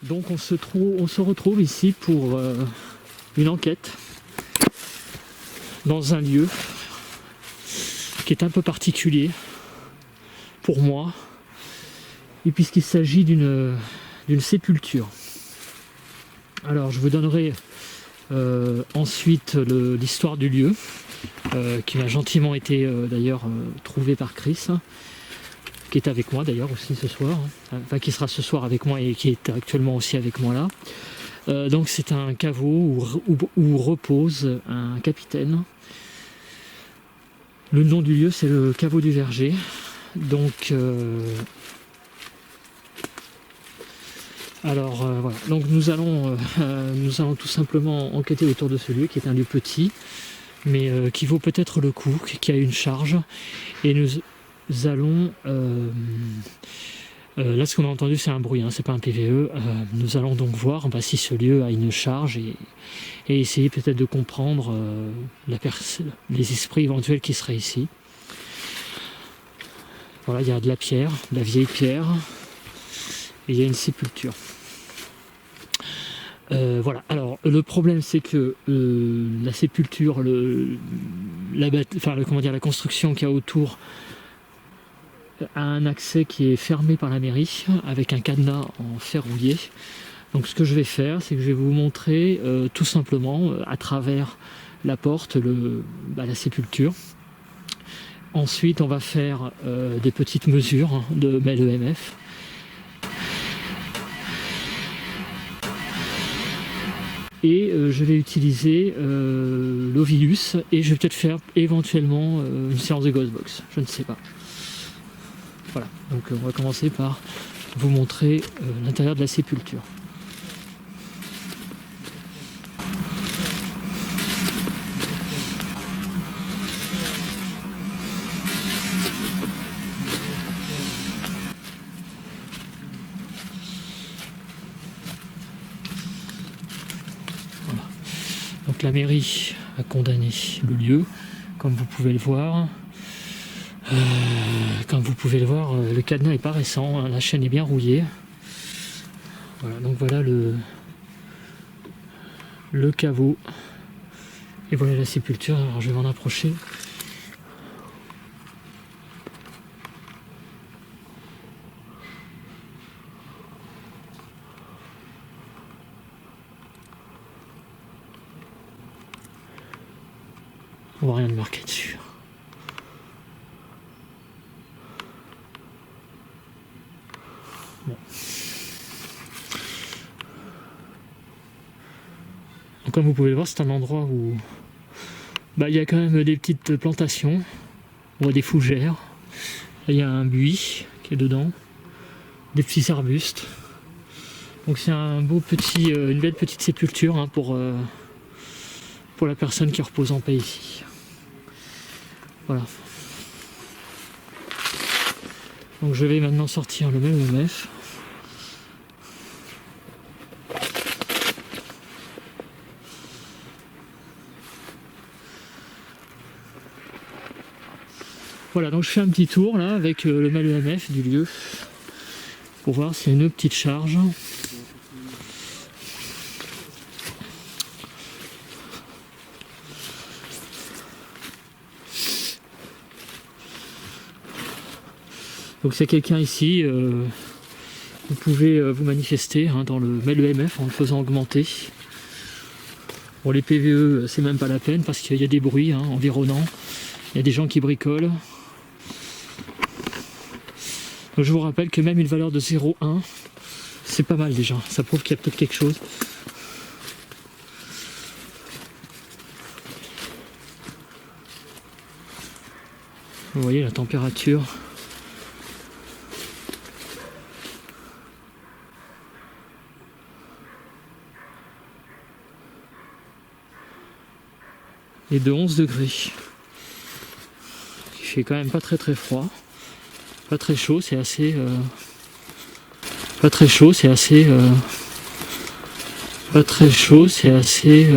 Donc on se retrouve ici pour une enquête dans un lieu qui est un peu particulier pour moi, et puisqu'il s'agit d'une sépulture. Alors je vous donnerai ensuite l'histoire du lieu, qui m'a gentiment été d'ailleurs trouvé par Chris, qui est avec moi d'ailleurs aussi ce soir, enfin qui sera ce soir avec moi et qui est actuellement aussi avec moi là. Donc c'est un caveau où repose un capitaine. Le nom du lieu c'est le caveau du Verger. Donc voilà. Donc nous allons tout simplement enquêter autour de ce lieu qui est un lieu petit, mais qui vaut peut-être le coup, qui a une charge, et nous allons là ce qu'on a entendu c'est un bruit, hein, c'est pas un PVE. Nous allons donc voir si ce lieu a une charge et essayer peut-être de comprendre les esprits éventuels qui seraient ici. Voilà, il y a de la pierre, de la vieille pierre, et il y a une sépulture. Voilà, alors le problème c'est que la sépulture, la construction qu'il y a autour a un accès qui est fermé par la mairie avec un cadenas en fer rouillé. Donc ce que je vais faire, c'est que je vais vous montrer tout simplement à travers la porte la sépulture. Ensuite on va faire des petites mesures de MEF. Et je vais utiliser l'Ovilus et je vais peut-être faire éventuellement une séance de Ghostbox, je ne sais pas. Voilà, donc on va commencer par vous montrer l'intérieur de la sépulture. Voilà. Donc la mairie a condamné le lieu, comme vous pouvez le voir. Comme vous pouvez le voir, le cadenas est pas récent, hein, la chaîne est bien rouillée. Voilà, donc voilà le caveau. Et voilà la sépulture, alors je vais m'en approcher. On voit rien de marqué dessus. Bon. Donc, comme vous pouvez le voir, c'est un endroit où il y a quand même des petites plantations, on voit des fougères, là, il y a un buis qui est dedans, des petits arbustes. Donc c'est une belle petite sépulture, hein, pour la personne qui repose en paix ici. Voilà. Donc je vais maintenant sortir le MEF. Voilà, donc je fais un petit tour là avec le MEF du lieu pour voir s'il y a une petite charge. Donc s'il y a quelqu'un ici, vous pouvez vous manifester, hein, dans le MEF en le faisant augmenter. Pour les PVE, c'est même pas la peine parce qu'il y a des bruits, hein, environnants. Il y a des gens qui bricolent. Donc je vous rappelle que même une valeur de 0,1, c'est pas mal déjà. Ça prouve qu'il y a peut-être quelque chose. Vous voyez la température. Et de 11 degrés. Il fait quand même pas très très froid. Pas très chaud, c'est assez... Pas très chaud, c'est assez... Pas très chaud, c'est assez...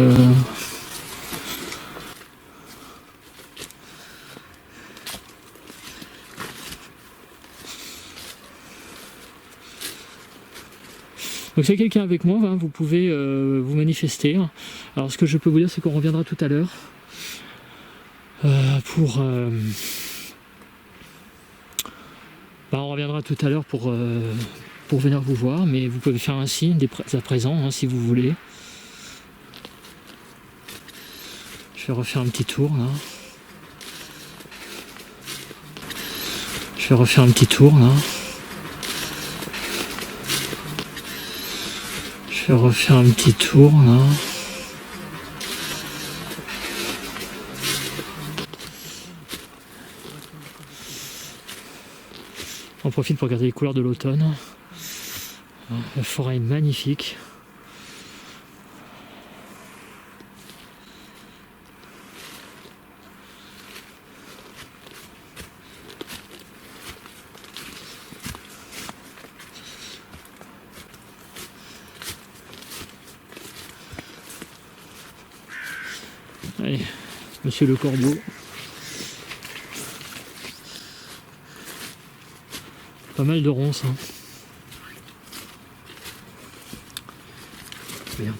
Donc s'il y a quelqu'un avec moi, hein, vous pouvez vous manifester. Alors ce que je peux vous dire, c'est qu'on reviendra tout à l'heure on reviendra tout à l'heure pour venir vous voir, mais vous pouvez faire un signe dès à présent, hein, si vous voulez. Je vais refaire un petit tour là. Je vais refaire un petit tour là. Je vais refaire un petit tour là. On profite pour regarder les couleurs de l'automne. La forêt est magnifique. Allez, monsieur le corbeau. Pas mal de ronces. Hein. Merde.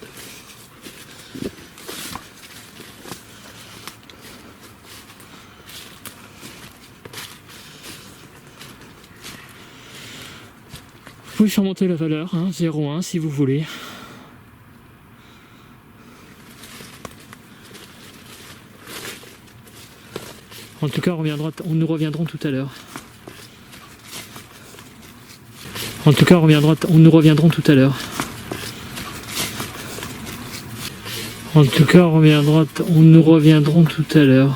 Vous pouvez faire monter la valeur, hein, 0,1 si vous voulez. En tout cas, nous reviendrons tout à l'heure. En tout cas, nous reviendrons tout à l'heure. En tout cas, nous reviendrons tout à l'heure.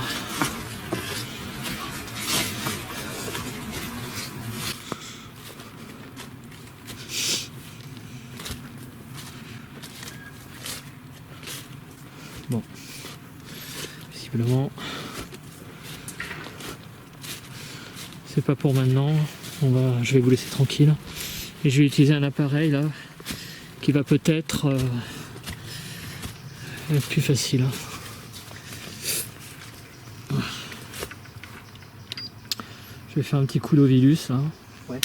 Bon, visiblement, c'est pas pour maintenant. Je vais vous laisser tranquille. Et je vais utiliser un appareil là qui va peut-être être plus facile. Je vais faire un petit coup d'Ovilus là. Ouais.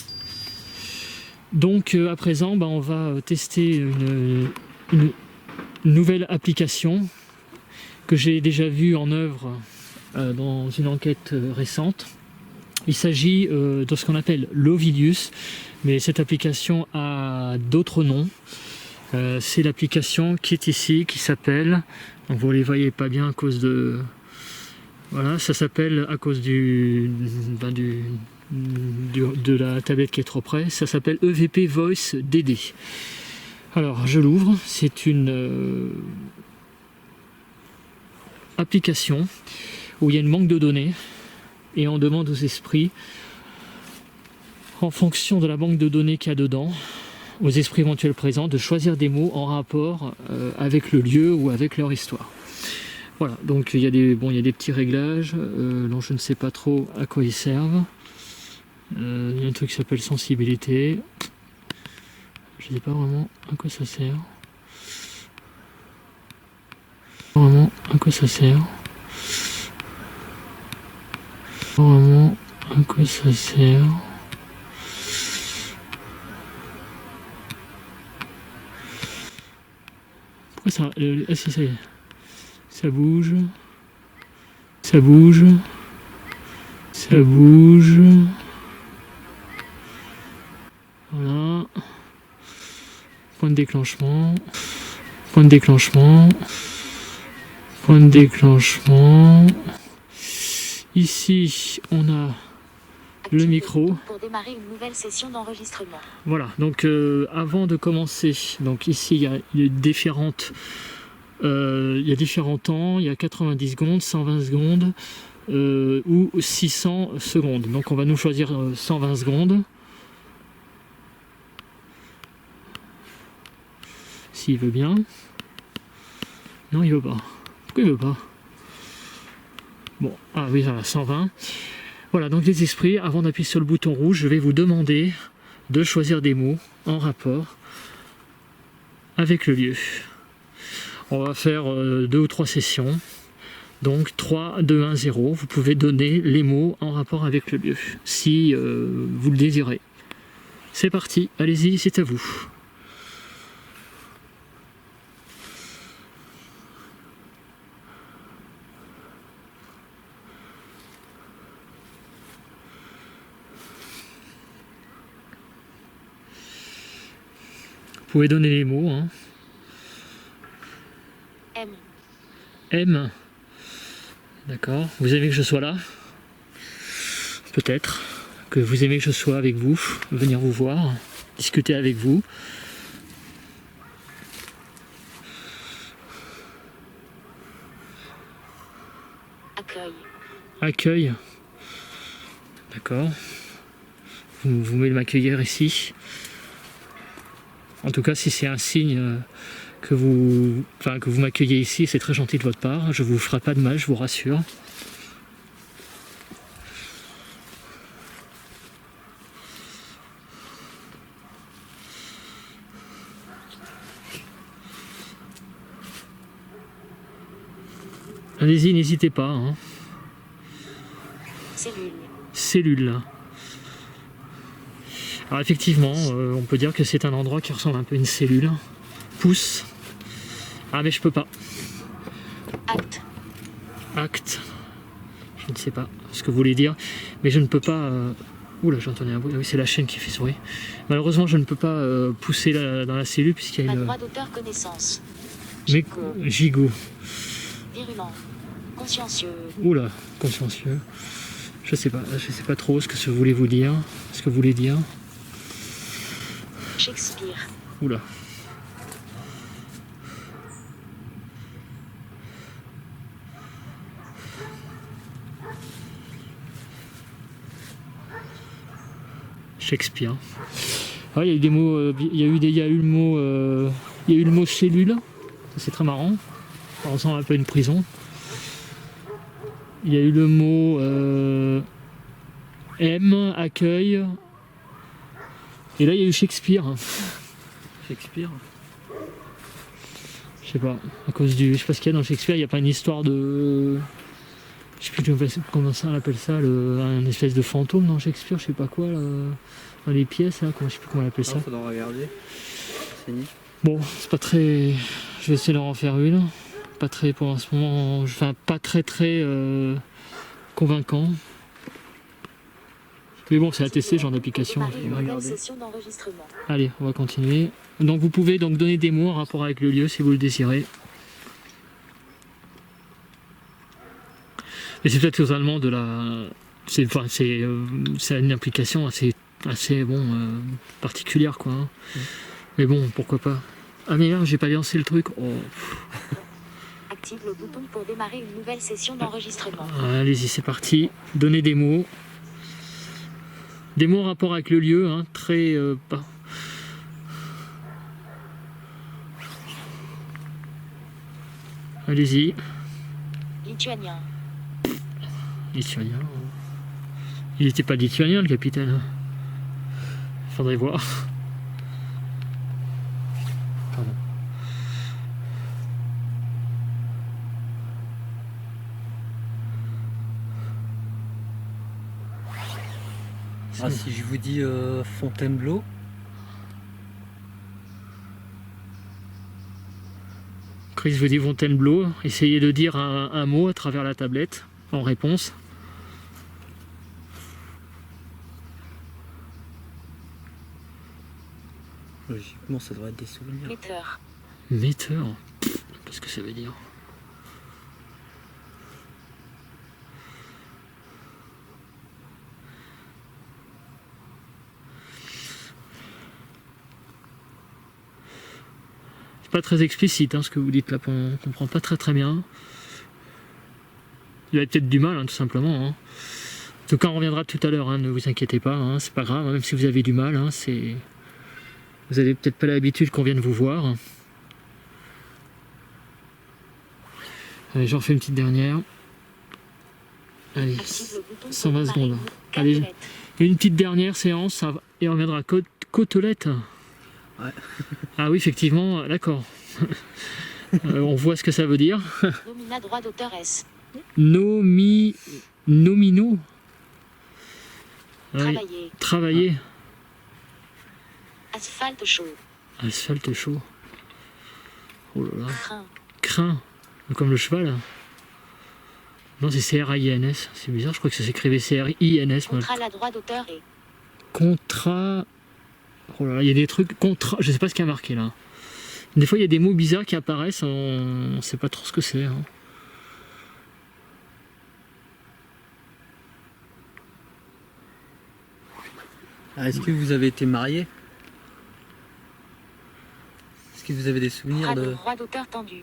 Donc à présent, on va tester une nouvelle application que j'ai déjà vue en œuvre dans une enquête récente. Il s'agit de ce qu'on appelle l'Ovilus, mais cette application a d'autres noms. C'est l'application qui est ici, qui s'appelle, donc vous ne les voyez pas bien à cause de... Voilà, ça s'appelle à cause de la tablette qui est trop près, ça s'appelle EVP Voice DD. Alors je l'ouvre, c'est une application où il y a une banque de données et on demande aux esprits, en fonction de la banque de données qu'il y a dedans, aux esprits éventuels présents, de choisir des mots en rapport avec le lieu ou avec leur histoire. Voilà, donc il y a des petits réglages, dont je ne sais pas trop à quoi ils servent. Il y a un truc qui s'appelle sensibilité. Je ne sais pas vraiment à quoi ça sert. Vraiment à quoi ça sert. Vraiment à quoi ça sert. Pourquoi ça... Ah si, ça y est. Ça bouge. Ça bouge. Ça bouge. Voilà. Point de déclenchement. Point de déclenchement. Point de déclenchement. Ici, on a le micro. Pour démarrer une nouvelle session d'enregistrement. Voilà, donc avant de commencer, donc ici il y a différents temps, il y a 90 secondes, 120 secondes ou 600 secondes. Donc on va nous choisir 120 secondes. S'il veut bien. Non, il veut pas. Pourquoi il veut pas? Bon, ah oui, ça va, 120. Voilà, donc les esprits, avant d'appuyer sur le bouton rouge, je vais vous demander de choisir des mots en rapport avec le lieu. On va faire 2 ou 3 sessions. Donc 3, 2, 1, 0. Vous pouvez donner les mots en rapport avec le lieu, si vous le désirez. C'est parti, allez-y, c'est à vous. pouvez donner les mots. Hein. M. M. D'accord. Vous aimez que je sois là? Peut-être. Que vous aimez que je sois avec vous, venir vous voir, discuter avec vous. Accueil. Accueil. D'accord. Vous voulez m'accueillir ici. En tout cas, si c'est un signe que vous m'accueillez ici, c'est très gentil de votre part. Je vous ferai pas de mal, je vous rassure. Allez-y, n'hésitez pas. Hein. Cellule. Cellule. Alors effectivement, on peut dire que c'est un endroit qui ressemble un peu à une cellule. Pouce. Ah mais je peux pas. Acte. Acte. Je ne sais pas ce que vous voulez dire. Mais je ne peux pas... Oula, j'entendais un bruit. Ah oui, c'est la chaîne qui fait sourire. Malheureusement, je ne peux pas pousser dans la cellule puisqu'il y a Pas une... droit d'auteur connaissance. Mais... Gigot. Virulent. Consciencieux. Oula, consciencieux. Je sais pas trop ce que vous voulez vous dire. Ce que vous voulez dire. Shakespeare. Oula. Shakespeare. Ah, il y a eu des mots. Il y a eu le mot cellule. C'est très marrant. Ça ressemble un peu à une prison. Il y a eu le mot M, accueil. Et là, il y a eu Shakespeare. Shakespeare. Je sais pas. À cause du. Je sais pas ce qu'il y a dans Shakespeare. Il n'y a pas une histoire de. Je sais plus comment ça on appelle ça. Un espèce de fantôme dans Shakespeare. Je sais pas quoi. Dans les pièces. Là, je sais plus comment on appelle ça. Il faudra regarder. C'est ni. Bon, c'est pas très. Je vais essayer d'en refaire une. Pas très pour en ce moment. Enfin, pas très convaincant. Mais bon, c'est à tester, genre d'application. Démarrer une nouvelle session d'enregistrement. Allez, on va continuer. Donc vous pouvez donc donner des mots en rapport avec le lieu si vous le désirez. Et c'est peut-être totalement de la. C'est une application assez particulière quoi. Hein. Mais bon, pourquoi pas. Ah mais là, j'ai pas lancé le truc. Oh. Active le bouton pour démarrer une nouvelle session d'enregistrement. Allez-y, c'est parti. Donnez des mots. Des mots en rapport avec le lieu, hein, très... Allez-y. Lituanien. Lituanien. Il n'était pas lituanien, le capitaine. Faudrait voir. Pardon. Ah, si je vous dis Fontainebleau. Chris vous dit Fontainebleau. Essayez de dire un mot à travers la tablette en réponse. Logiquement, ça devrait être des souvenirs. Metteur. Metteur. Qu'est-ce que ça veut dire? Pas très explicite hein, ce que vous dites là, on comprend pas très bien. Vous avez peut-être du mal hein, tout simplement. Hein. En tout cas on reviendra tout à l'heure, hein, ne vous inquiétez pas, hein, c'est pas grave, hein, même si vous avez du mal, hein, vous avez peut-être pas l'habitude qu'on vienne vous voir. Allez, j'en fais une petite dernière. Allez, 120 secondes. Allez, une petite dernière séance et on reviendra côtelette. Ouais. Ah oui, effectivement, d'accord. On voit ce que ça veut dire. Nomina droit d'auteur S. Nominaux. Travailler. Travailler. Asphalte chaud. Asphalte chaud. Oh là là. Crin. Crin. Comme le cheval. Non, c'est C-R-I-N-S. C'est bizarre, je crois que ça s'écrivait C-R-I-N-S. Contrat la droit d'auteur et. Contrat. Oh là là, il y a des trucs contre. Je sais pas ce qu'il y a marqué là. Des fois il y a des mots bizarres qui apparaissent, on sait pas trop ce que c'est. Hein. Est-ce que vous avez été marié? Est-ce que vous avez des souvenirs de... Droit d'auteur tendu.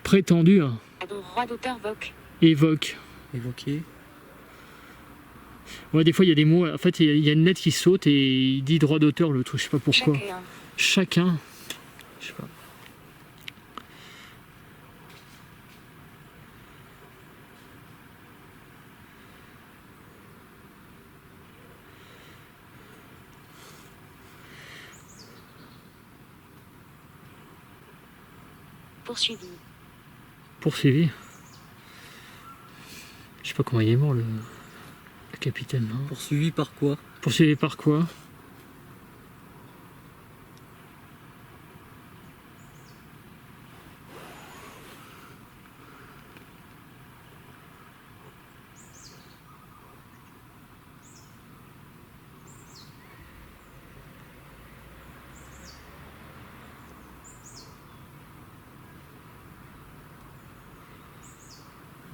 Prétendu, hein. Droit d'auteur voque. Évoque. évoqué? Ouais, des fois il y a des mots. En fait, il y a une lettre qui saute et il dit droit d'auteur le truc. Je sais pas pourquoi. Chacun. Je sais pas. Poursuivi. Poursuivi. Je sais pas comment il est mort le capitaine. Hein. Poursuivi par quoi? Poursuivi par quoi?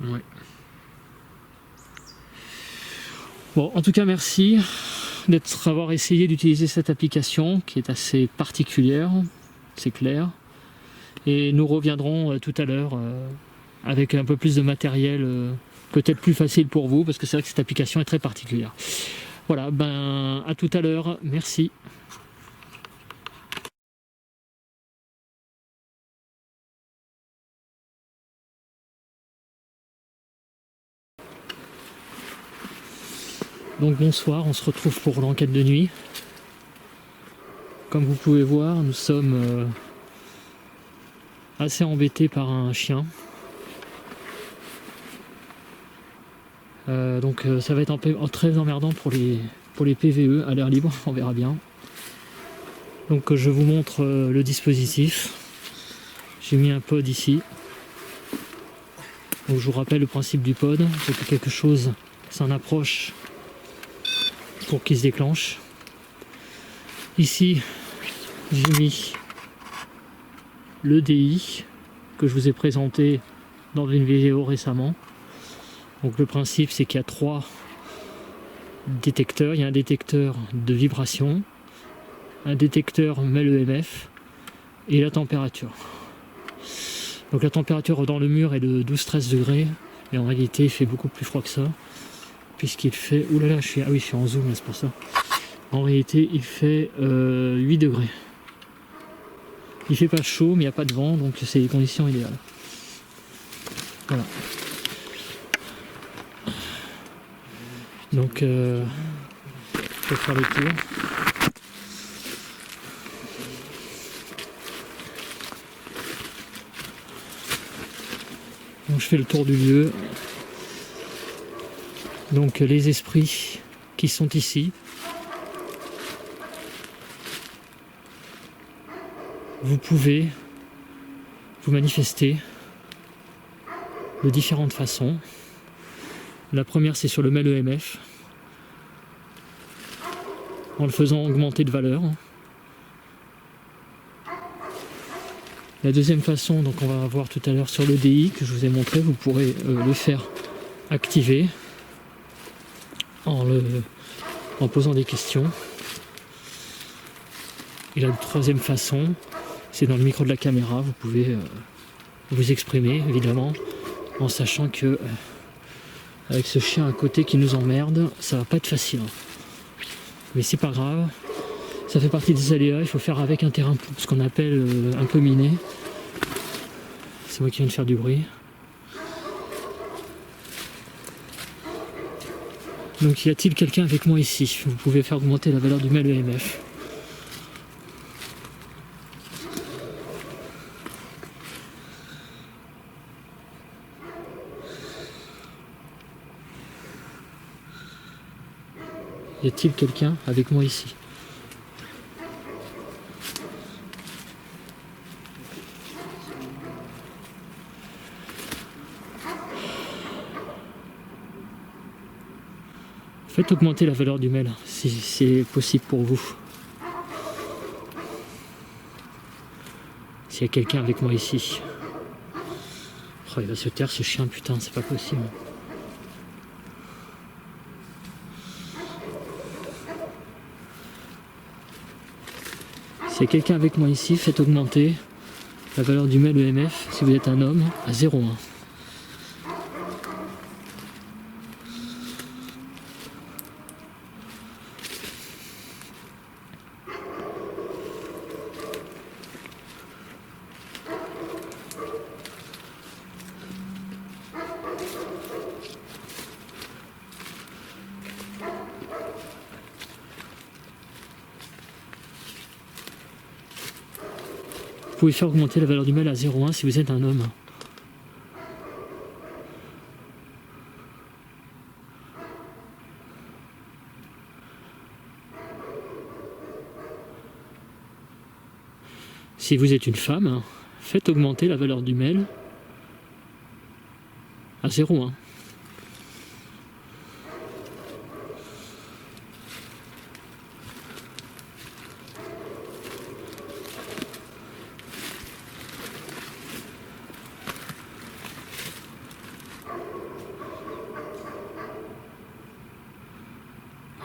Ouais. Bon, en tout cas, merci d'avoir essayé d'utiliser cette application qui est assez particulière, c'est clair. Et nous reviendrons tout à l'heure avec un peu plus de matériel, peut-être plus facile pour vous, parce que c'est vrai que cette application est très particulière. Voilà, ben à tout à l'heure, merci. Donc bonsoir, on se retrouve pour l'enquête de nuit. Comme vous pouvez voir, nous sommes assez embêtés par un chien. Donc ça va être très emmerdant pour les PVE à l'air libre, on verra bien. Donc je vous montre le dispositif. J'ai mis un pod ici. Donc je vous rappelle le principe du pod, c'est que quelque chose s'en approche pour qu'il se déclenche. Ici, j'ai mis le DI que je vous ai présenté dans une vidéo récemment. Donc le principe, c'est qu'il y a 3 détecteurs. Il y a un détecteur de vibration, un détecteur MEL-EMF et la température. Donc la température dans le mur est de 12-13 degrés, et en réalité il fait beaucoup plus froid que ça, puisqu'il fait... Ouh là là, je suis en zoom, c'est pour ça. En réalité il fait 8 degrés. Il fait pas chaud, mais il n'y a pas de vent, donc c'est les conditions idéales. Voilà. Donc je vais faire le tour. Donc je fais le tour du lieu. Donc les esprits qui sont ici. Vous pouvez vous manifester de différentes façons. La première, c'est sur le MEL-EMF, en le faisant augmenter de valeur. La deuxième façon, donc on va voir tout à l'heure sur le DI que je vous ai montré, vous pourrez le faire activer en posant des questions. Et la troisième façon, c'est dans le micro de la caméra, vous pouvez vous exprimer évidemment, en sachant que avec ce chien à côté qui nous emmerde, ça va pas être facile. Mais c'est pas grave, ça fait partie des aléas, il faut faire avec un terrain, ce qu'on appelle un peu miné. C'est moi qui viens de faire du bruit. Donc y a-t-il quelqu'un avec moi ici? Vous pouvez faire augmenter la valeur du MEL-EMF. Y a-t-il quelqu'un avec moi ici? Faites augmenter la valeur du MEL si c'est possible pour vous. S'il y a quelqu'un avec moi ici. Oh, il va se taire ce chien, putain, c'est pas possible. S'il y a quelqu'un avec moi ici, faites augmenter la valeur du mail EMF, si vous êtes un homme, à 0,1. Vous pouvez faire augmenter la valeur du mail à 0,1 si vous êtes un homme. Si vous êtes une femme, faites augmenter la valeur du mail à 0,1.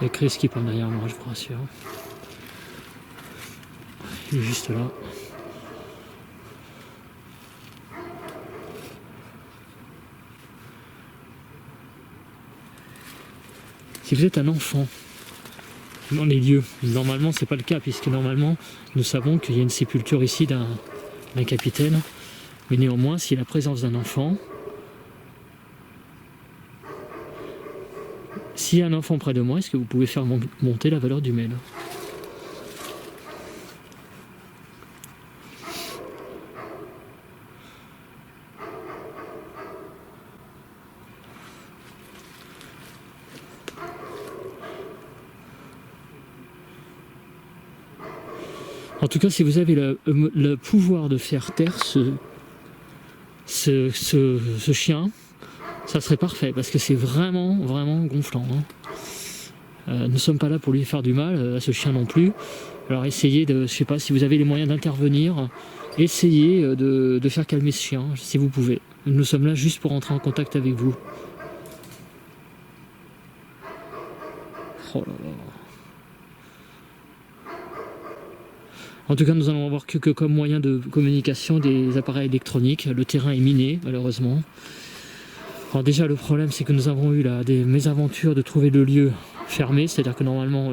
Il y a Chris qui parle derrière moi, je vous rassure. Il est juste là. Si vous êtes un enfant dans les lieux, normalement c'est pas le cas, puisque normalement nous savons qu'il y a une sépulture ici d'un capitaine, mais néanmoins s'il y a la présence d'un enfant, s'il y a un enfant près de moi, est-ce que vous pouvez faire monter la valeur du mail? En tout cas, si vous avez le pouvoir de faire taire ce chien, ça serait parfait, parce que c'est vraiment, vraiment gonflant. Nous ne sommes pas là pour lui faire du mal, à ce chien non plus. Alors essayez de, je sais pas, si vous avez les moyens d'intervenir, essayez de faire calmer ce chien, si vous pouvez. Nous sommes là juste pour entrer en contact avec vous. Oh là là. En tout cas, nous allons avoir que comme moyen de communication des appareils électroniques. Le terrain est miné, malheureusement. Alors déjà, le problème, c'est que nous avons eu là des mésaventures de trouver le lieu fermé, c'est-à-dire que normalement,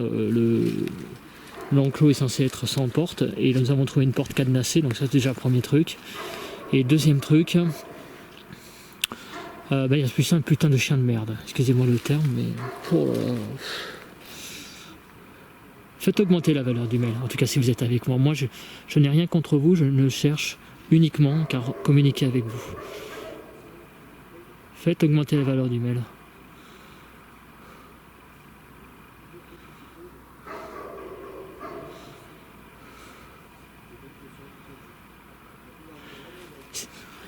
l'enclos est censé être sans porte, et nous avons trouvé une porte cadenassée, donc ça c'est déjà le premier truc. Et deuxième truc, il y a plus un putain de chien de merde, excusez-moi le terme, mais... Oh là là. Faites augmenter la valeur du mail, en tout cas si vous êtes avec moi. Moi, je n'ai rien contre vous, je ne cherche uniquement qu'à communiquer avec vous. Faites augmenter la valeur du mail.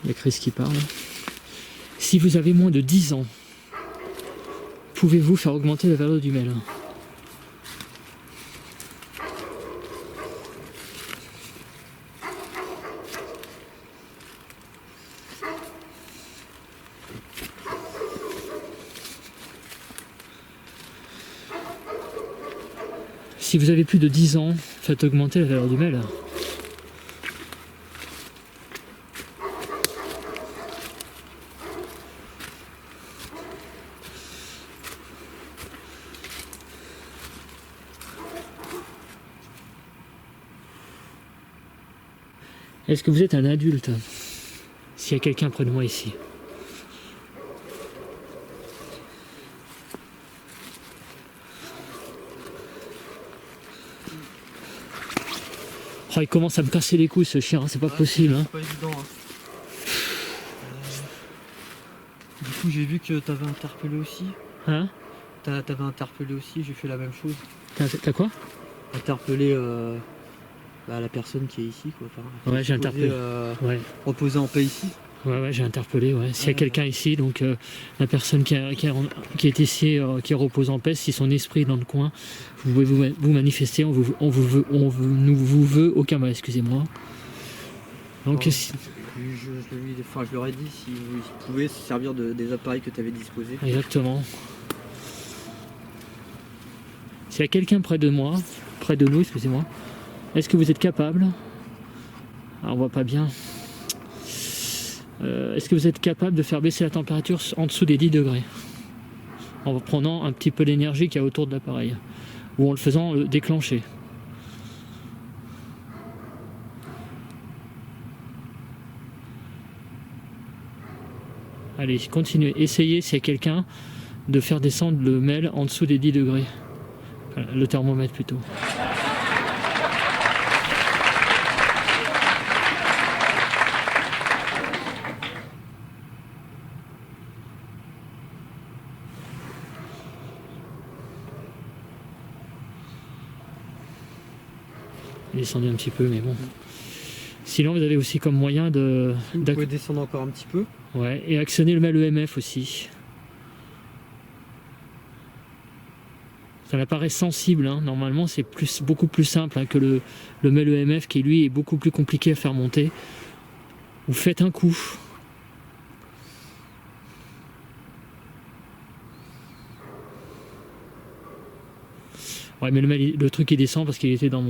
Il y a Chris qui parle. Si vous avez moins de 10 ans, pouvez-vous faire augmenter la valeur du mail? Si vous avez plus de 10 ans, faites augmenter la valeur du mail. Est-ce que vous êtes un adulte? S'il y a quelqu'un près de moi ici. Oh, il commence à me casser les couilles ce chien, c'est pas possible. C'est pas évident. Du coup, j'ai vu que t'avais interpellé aussi. Hein? T'avais interpellé aussi, j'ai fait la même chose. T'as quoi? Interpellé la personne qui est ici, quoi. Enfin, ouais, j'ai interpellé. Ouais. Reposer en paix ici. Ouais, j'ai interpellé. Ouais. S'il y a quelqu'un ici, donc la personne qui est ici, qui repose en paix, si son esprit est dans le coin, vous pouvez vous manifester. On vous veut aucun mal, excusez-moi. Donc, Je, je leur ai dit s'ils pouvaient se servir des appareils que tu avais disposés. exactement. S'il y a quelqu'un près de moi, près de nous, excusez-moi, est-ce que vous êtes capable, on voit pas bien, est-ce que vous êtes capable de faire baisser la température en dessous des 10 degrés en prenant un petit peu l'énergie qu'il y a autour de l'appareil ou en le faisant déclencher? Allez, continuez, essayez s'il y a quelqu'un de faire descendre le MEL en dessous des 10 degrés. Enfin, le thermomètre plutôt. Descendez un petit peu, mais bon. Sinon, vous avez aussi comme moyen de... Vous pouvez descendre encore un petit peu. Ouais, et actionner le MEL EMF aussi. C'est un appareil sensible, hein. Normalement c'est beaucoup plus simple hein, que le MEL EMF qui lui est beaucoup plus compliqué à faire monter. Vous faites un coup. Ouais, mais le truc il descend parce qu'il était dans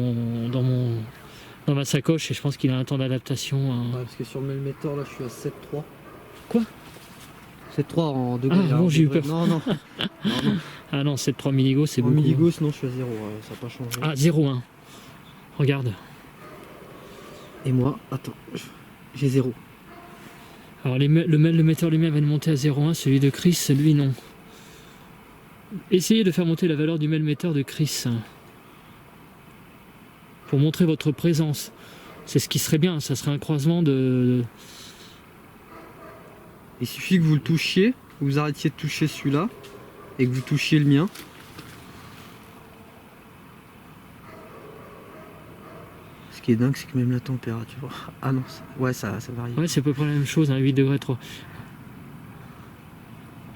ma sacoche et je pense qu'il a un temps d'adaptation. Hein. Ouais, parce que sur le metteur là je suis à 7,3. Quoi? 7,3 en degrés. Ah bon, j'ai eu peur. Non, non. Ah non, 7,3 milligauss c'est beaucoup. En milligauss, non, je suis à 0, ça n'a pas changé. Ah, 0,1. Regarde. Et moi, attends, j'ai 0. Alors le metteur lui-même va monter à 0,1, celui de Chris, lui non. Essayez de faire monter la valeur du metteur de Chris. Pour montrer votre présence. C'est ce qui serait bien, ça serait un croisement de... Il suffit que vous le touchiez, que vous arrêtiez de toucher celui-là, et que vous touchiez le mien. Ce qui est dingue, c'est que même la température... Ah non, ouais, ça varie. Ouais, c'est à peu près la même chose, hein, 8 degrés 3.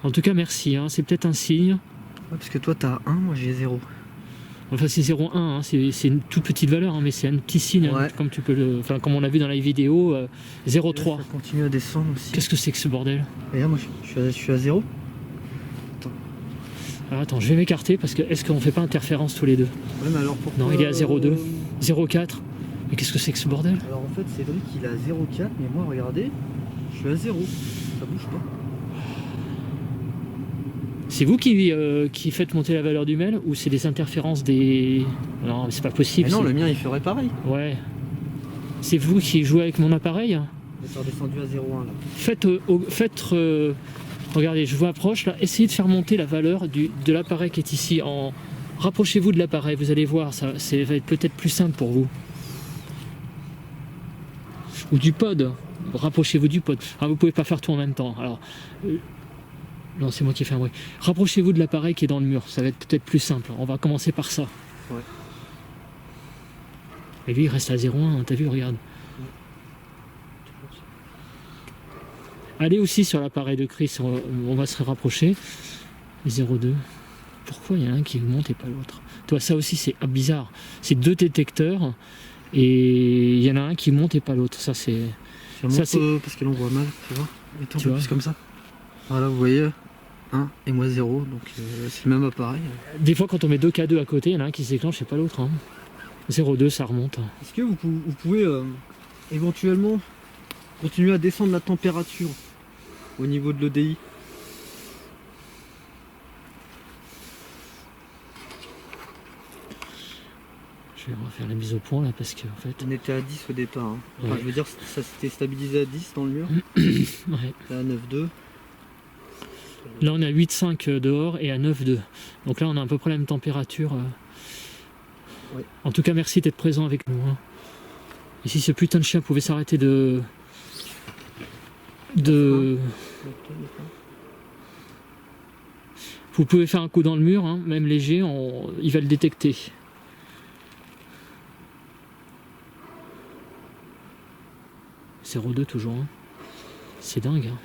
En tout cas, merci, hein, c'est peut-être un signe. Ouais, parce que toi, t'as 1, moi j'ai 0. Enfin, c'est 0,1, hein, c'est une toute petite valeur, hein, mais c'est un petit signe, ouais. Hein, comme tu peux le... Enfin, comme on l'a vu dans la vidéo, 0,3. Ça continue à descendre aussi. Qu'est-ce que c'est que ce bordel? Regarde, moi je suis à 0. Alors, attends, je vais m'écarter parce que est-ce qu'on fait pas interférence tous les deux? Ouais, mais alors pourquoi... Non, il est à 0,2, 0,4. Mais qu'est-ce que c'est que ce bordel? Alors en fait, Cédric il est à 0,4, mais moi regardez, je suis à 0. Ça bouge pas. C'est vous qui faites monter la valeur du MEL ou c'est des interférences des... Non, mais c'est pas possible. Mais non, le mien il ferait pareil. Ouais. C'est vous qui jouez avec mon appareil? C'est redescendu à 0,1 là. Regardez, je vous approche là. Essayez de faire monter la valeur de l'appareil qui est ici. Rapprochez-vous de l'appareil, vous allez voir, ça va être peut-être plus simple pour vous. Ou du pod. Rapprochez-vous du pod. Ah, vous pouvez pas faire tout en même temps. Alors... Non, c'est moi qui fais un bruit. Rapprochez-vous de l'appareil qui est dans le mur, ça va être peut-être plus simple. On va commencer par ça. Ouais. Et lui, il reste à 0,1, hein, t'as vu, regarde. Allez aussi sur l'appareil de Chris, on va se rapprocher. 0,2. Pourquoi il y en a un qui monte et pas l'autre? Toi, ça aussi, c'est bizarre. C'est deux détecteurs et il y en a un qui monte et pas l'autre. Ça, c'est... Ça, c'est parce que l'on voit mal, tu vois. Et tu vois, plus comme ça. Voilà, vous voyez, 1 et moi 0, donc c'est le même appareil. Des fois, quand on met 2 K2 à côté, il y en a un qui se déclenche et pas l'autre. Hein. 0,2, ça remonte. Est-ce que vous pouvez éventuellement continuer à descendre la température au niveau de l'EDI? Je vais refaire la mise au point là parce que en fait... On était à 10 au départ. Hein. Enfin, Ouais. je veux dire, ça s'était stabilisé à 10 dans le mur. Ouais. Là, à 9,2. Là on est à 8,5 dehors et à 9,2. Donc là on a à peu près la même température. Ouais. En tout cas merci d'être présent avec nous. Hein. Et si ce putain de chien pouvait s'arrêter de... Vous pouvez faire un coup dans le mur, hein, même léger, il va le détecter. C'est 0,2 toujours. Hein. C'est dingue. Hein.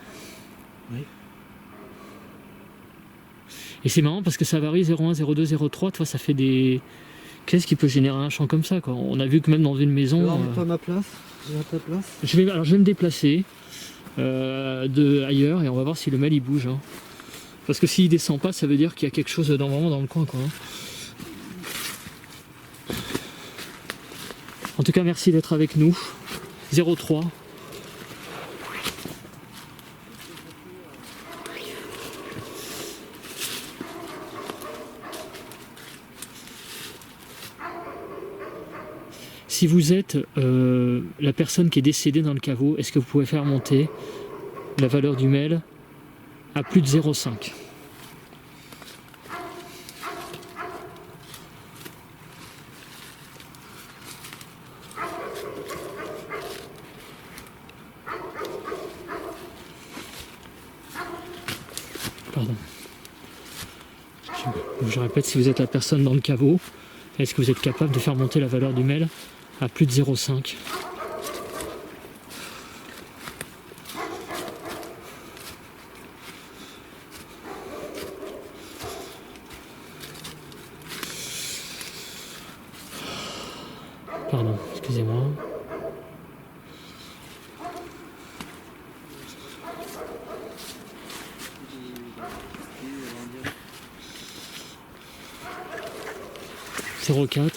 Oui. Et c'est marrant parce que ça varie 0,1, 0,2, 0,3. Toi, ça fait des Qu'est-ce qui peut générer un champ comme ça, quoi? On a vu que même dans une maison... Alors, mets-toi à ma place. À ta place. je vais me déplacer de ailleurs et on va voir si le mail il bouge. Hein. Parce que s'il descend pas, ça veut dire qu'il y a quelque chose vraiment dans le coin, quoi. Hein. En tout cas, merci d'être avec nous. 03. Si vous êtes la personne qui est décédée dans le caveau, est-ce que vous pouvez faire monter la valeur du mail à plus de 0,5? Pardon. Je répète, si vous êtes la personne dans le caveau, est-ce que vous êtes capable de faire monter la valeur du mail à plus de 0,5? Pardon, excusez-moi. « 0,4.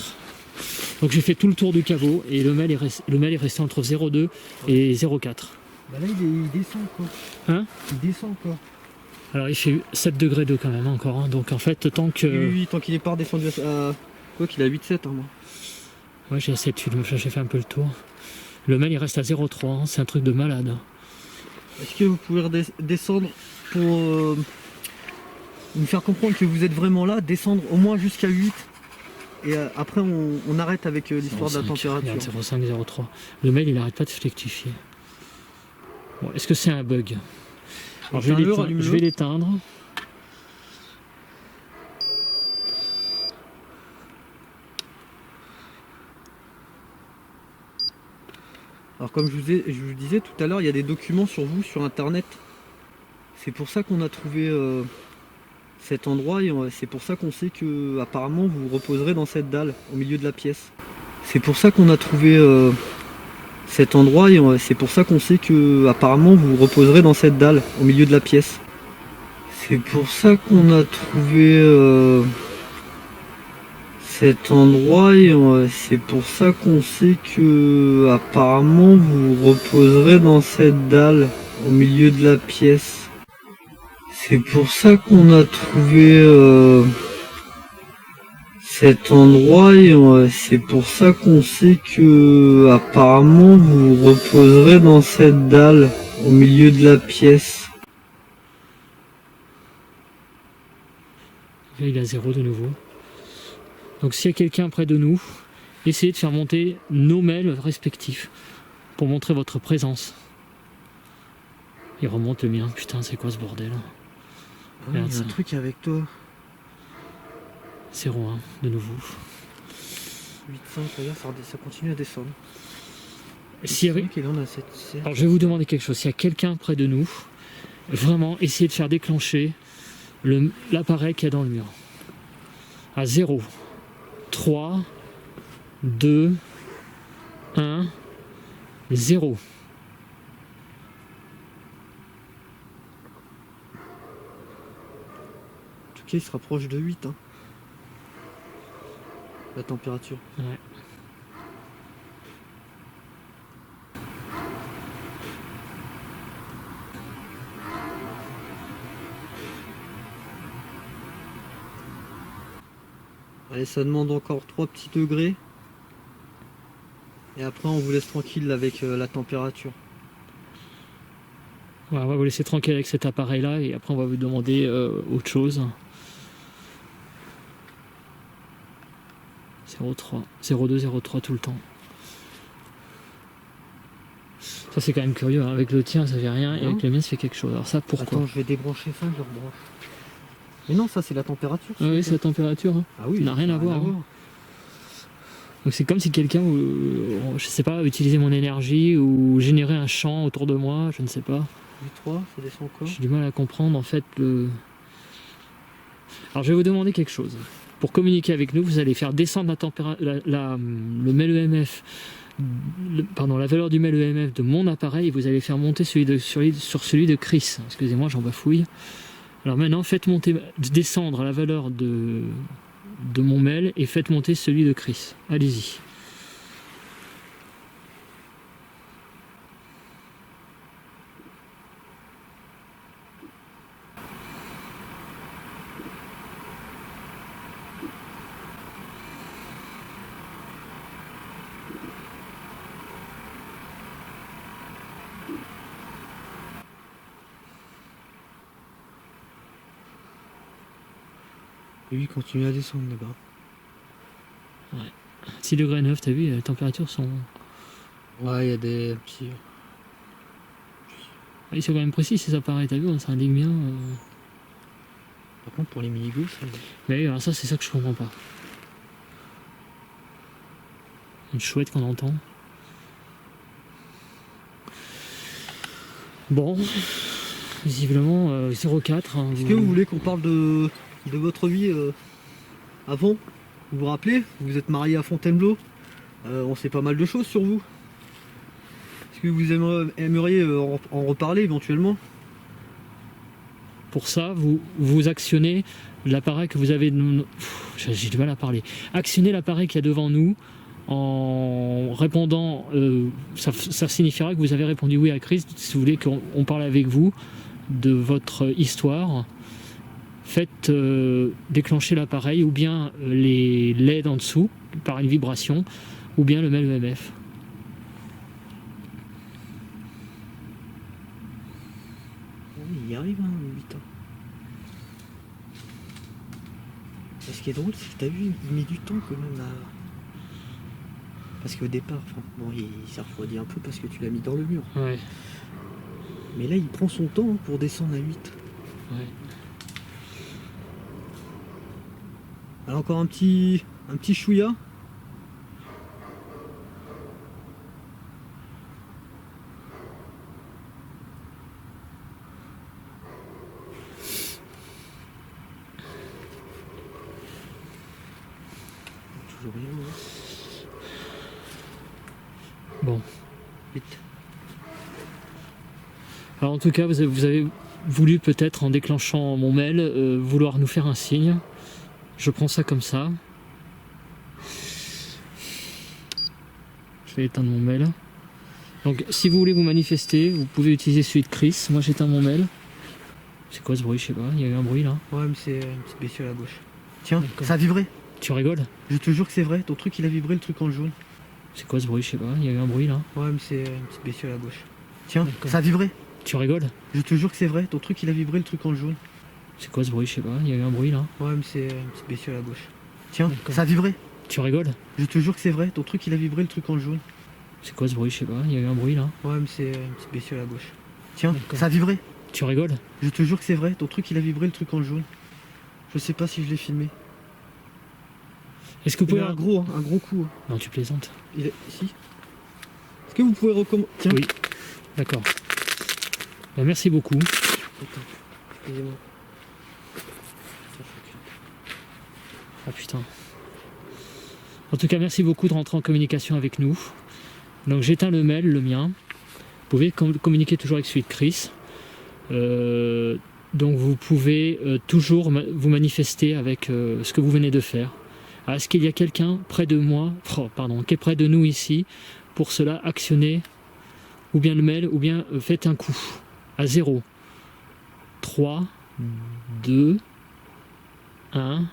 Donc j'ai fait tout le tour du caveau et le mail est resté entre 0,2 et 0,4. Bah là il descend quoi. Hein? Il descend quoi. Alors il fait 7 degrés 2 quand même encore. Hein. Donc en fait tant que... Oui, tant qu'il est pas redescendu à... Quoi qu'il a 8,7 hein, moi. Ouais j'ai 7,8, donc j'ai fait un peu le tour. Le mail il reste à 0,3, hein. C'est un truc de malade. Est-ce que vous pouvez descendre pour nous faire comprendre que vous êtes vraiment là, descendre au moins jusqu'à 8 et après on arrête avec l'histoire de la température. 0,5, 0,3. Le mail il arrête pas de fructifier. Bon, est-ce que c'est un bug? Alors, je vais l'éteindre. Alors comme je vous disais tout à l'heure, il y a des documents sur vous sur internet. C'est pour ça qu'on a trouvé cet endroit et c'est pour ça qu'on sait que apparemment vous reposerez dans cette dalle au milieu de la pièce. C'est pour ça qu'on a trouvé cet endroit et c'est pour ça qu'on sait que apparemment vous reposerez dans cette dalle au milieu de la pièce. C'est pour ça qu'on a trouvé cet endroit et c'est pour ça qu'on sait que apparemment vous reposerez dans cette dalle au milieu de la pièce. C'est pour ça qu'on a trouvé cet endroit et c'est pour ça qu'on sait que apparemment vous reposerez dans cette dalle au milieu de la pièce. Là il est à 0 de nouveau. Donc s'il y a quelqu'un près de nous, essayez de faire monter nos mails respectifs pour montrer votre présence. Il remonte le mien, putain c'est quoi ce bordel? Il y a un truc avec toi. 0,1 de nouveau. 8,5, regarde, ça continue à descendre. Alors je vais vous demander quelque chose, s'il y a quelqu'un près de nous, vraiment essayez de faire déclencher l'appareil qu'il y a dans le mur. À 0, 3, 2, 1, 0. En tout cas, il se rapproche de 8. Hein. La température. Ouais. Allez, ça demande encore 3 petits degrés. Et après, on vous laisse tranquille avec la température. Ouais, on va vous laisser tranquille avec cet appareil-là et après on va vous demander autre chose. 0,3, 0,2, 0,3 tout le temps. Ça c'est quand même curieux, hein. Avec le tien ça fait rien et avec le mien ça fait quelque chose. Alors ça pourquoi? Attends, je vais débrancher ça, je le rebranche. Mais non, ça c'est la température. Ah oui, c'est la température. Hein. Ah oui, ça n'a rien à voir. Hein. Donc c'est comme si quelqu'un, je sais pas, utilisait mon énergie ou générait un champ autour de moi, je ne sais pas. 8,3, ça descend encore. J'ai du mal à comprendre en fait le... Alors je vais vous demander quelque chose. Pour communiquer avec nous, vous allez faire descendre le mail EMF, la valeur du mail EMF de mon appareil, et vous allez faire monter sur celui de Chris. Excusez-moi, j'en bafouille. Alors maintenant, faites descendre la valeur de mon mail et faites monter celui de Chris. Allez-y. Et lui, il continue à descendre là-bas. 6 degrés 9, t'as vu, les températures sont... Ouais, il y a des petits... Ils sont quand même précis ces appareils, t'as vu, on s'indigne bien. Par contre, pour les mini-gos, ça... Mais alors ça, c'est ça que je comprends pas. Une chouette qu'on entend. Bon, visiblement 04. Hein, Est-ce que vous voulez qu'on parle de votre vie avant? Vous vous rappelez? Vous êtes marié à Fontainebleau. On sait pas mal de choses sur vous. Est-ce que vous aimeriez en reparler éventuellement? Pour ça, vous actionnez l'appareil que vous avez... J'ai du mal à parler. Actionnez l'appareil qu'il y a devant nous en répondant... ça signifiera que vous avez répondu oui à Chris. Si vous voulez qu'on parle avec vous de votre histoire, faites déclencher l'appareil ou bien les LED en dessous par une vibration ou bien le mail EMF. Il y arrive, hein, 8 ans. Et ce qui est drôle, c'est que t'as vu, il met du temps quand même à... Parce qu'au départ, bon, il s'est refroidi un peu parce que tu l'as mis dans le mur. Ouais. Mais là, il prend son temps pour descendre à 8. Ouais. Alors encore un petit chouïa. Toujours rien. Bon. 8. Alors en tout cas, vous avez voulu peut-être, en déclenchant mon mail, vouloir nous faire un signe. Je prends ça comme ça. Je vais éteindre mon mail. Donc si vous voulez vous manifester, vous pouvez utiliser celui de Chris. Moi j'éteins mon mail. C'est quoi ce bruit? Je sais pas, il y a eu un bruit là. Ouais, mais c'est une petite bestiole à gauche. Tiens, ça a vibré. Tu rigoles? Je te jure que c'est vrai, ton truc il a vibré, le truc en jaune. C'est quoi ce bruit? Je sais pas, il y a eu un bruit là. Ouais, mais c'est une petite bestiole à gauche. Tiens, ça a vibré. Tu rigoles? Je te jure que c'est vrai, ton truc il a vibré, le truc en jaune. C'est quoi ce bruit? Je sais pas, il y a eu un bruit là. Ouais, mais c'est une petite bestiole à gauche. Tiens, ça a vibré. Tu rigoles? Je te jure que c'est vrai, ton truc il a vibré, le truc en jaune. C'est quoi ce bruit? Je sais pas, il y a eu un bruit là. Ouais, mais c'est une petite bestiole à gauche. Tiens, ça a vibré. Tu rigoles? Je te jure que c'est vrai, ton truc il a vibré, le truc en jaune. Je sais pas si je l'ai filmé. Est-ce que vous Il pouvez... a un gros coup. Non, tu plaisantes. Si. Est-ce que vous pouvez recommencer? Tiens. Oui, d'accord. Ben, merci beaucoup. Attends, excusez-moi. Ah putain. En tout cas, merci beaucoup de rentrer en communication avec nous. Donc j'éteins le mail, le mien. Vous pouvez communiquer toujours avec celui de Chris. Donc vous pouvez toujours vous manifester avec ce que vous venez de faire. Alors, est-ce qu'il y a quelqu'un près de moi, qui est près de nous ici, pour cela actionner ou bien le mail, ou bien faites un coup à 0, 3, 2, 1,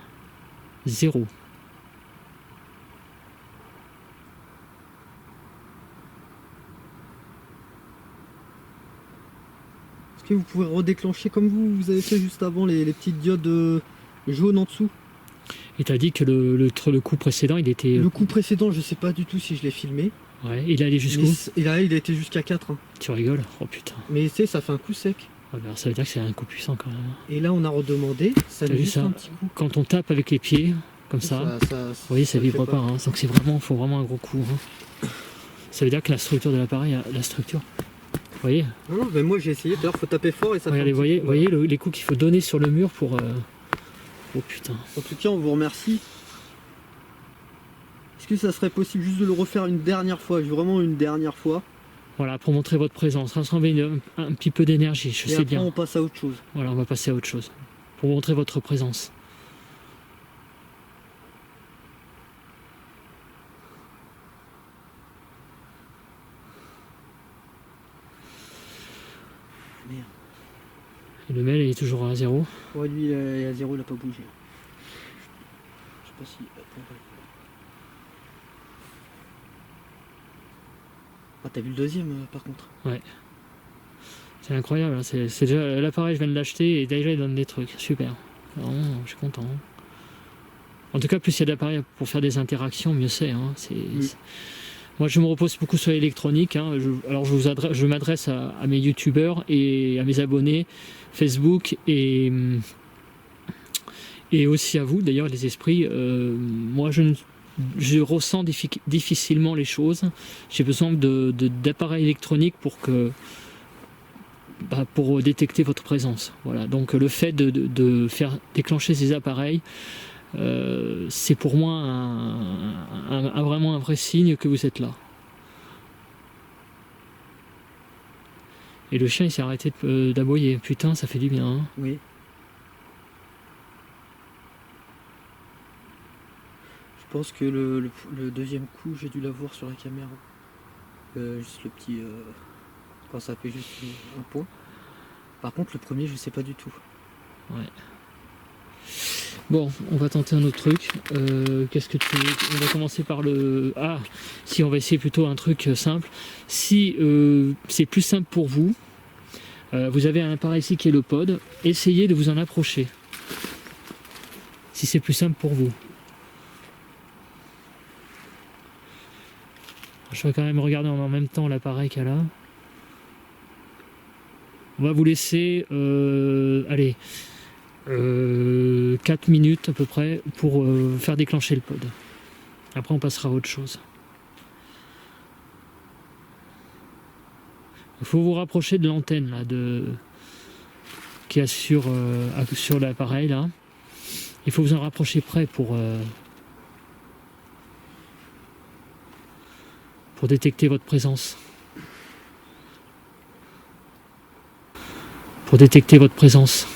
0. Est-ce que vous pouvez redéclencher comme vous avez fait juste avant les petites diodes jaunes en dessous? Et t'as dit que le coup précédent, il était... Le coup précédent, je sais pas du tout si je l'ai filmé. Ouais, il est allé jusqu'où? Il a été jusqu'à 4. Hein. Tu rigoles? Oh putain. Mais tu sais, ça fait un coup sec. Ouais, ben, ça veut dire que c'est un coup puissant quand même. Et là, on a redemandé, ça T'as met vu juste ça? un petit coup. Quand on tape avec les pieds, comme ça, vous voyez, ça vibre pas. Hein. Donc c'est vraiment, faut vraiment un gros coup. Hein. Ça veut dire que la structure de l'appareil, la structure... Vous voyez? Non, mais moi j'ai essayé, d'ailleurs faut taper fort et ça Regardez, vous voyez les coups qu'il faut donner sur le mur pour Oh putain. En tout cas, on vous remercie. Est-ce que ça serait possible juste de le refaire une dernière fois, vraiment une dernière fois? Voilà, pour montrer votre présence, rassembler un petit peu d'énergie, je Et sais après, bien. on passe à autre chose. Voilà, on va passer à autre chose. Pour montrer votre présence. Merde. Et le mail il est toujours à 0. Ouais, lui, il est à 0, il a pas bougé. Je sais pas si... Attends. Ah, t'as vu le deuxième, par contre? Ouais. C'est incroyable, hein. C'est déjà l'appareil, je viens de l'acheter et déjà il donne des trucs. Super. Vraiment, je suis content. En tout cas, plus il y a d'appareils pour faire des interactions, mieux c'est. Hein. Moi, je me repose beaucoup sur l'électronique. Hein. Alors, je m'adresse à mes youtubeurs et à mes abonnés Facebook et aussi à vous, d'ailleurs, les esprits. Moi, je ressens difficilement les choses. J'ai besoin d'appareils électroniques pour détecter votre présence. Voilà. Donc, le fait de faire déclencher ces appareils, c'est pour moi vraiment un vrai signe que vous êtes là. Et le chien il s'est arrêté d'aboyer. Putain, ça fait du bien. Hein. Oui. Je pense que le deuxième coup, j'ai dû l'avoir sur la caméra. Juste le petit... quand ça fait juste un point. Par contre, le premier, je sais pas du tout. Ouais. Bon, on va tenter un autre truc. Qu'est-ce que on va commencer par le... Ah, si on va essayer plutôt un truc simple. Si c'est plus simple pour vous, vous avez un appareil ici qui est le pod. Essayez de vous en approcher. Si c'est plus simple pour vous. Je vais quand même regarder en même temps l'appareil qu'elle a. On va vous laisser, allez, 4 minutes à peu près pour faire déclencher le pod. Après on passera à autre chose. Il faut vous rapprocher de l'antenne là, qui est sur l'appareil là. Il faut vous en rapprocher près pour détecter votre présence. Pour détecter votre présence.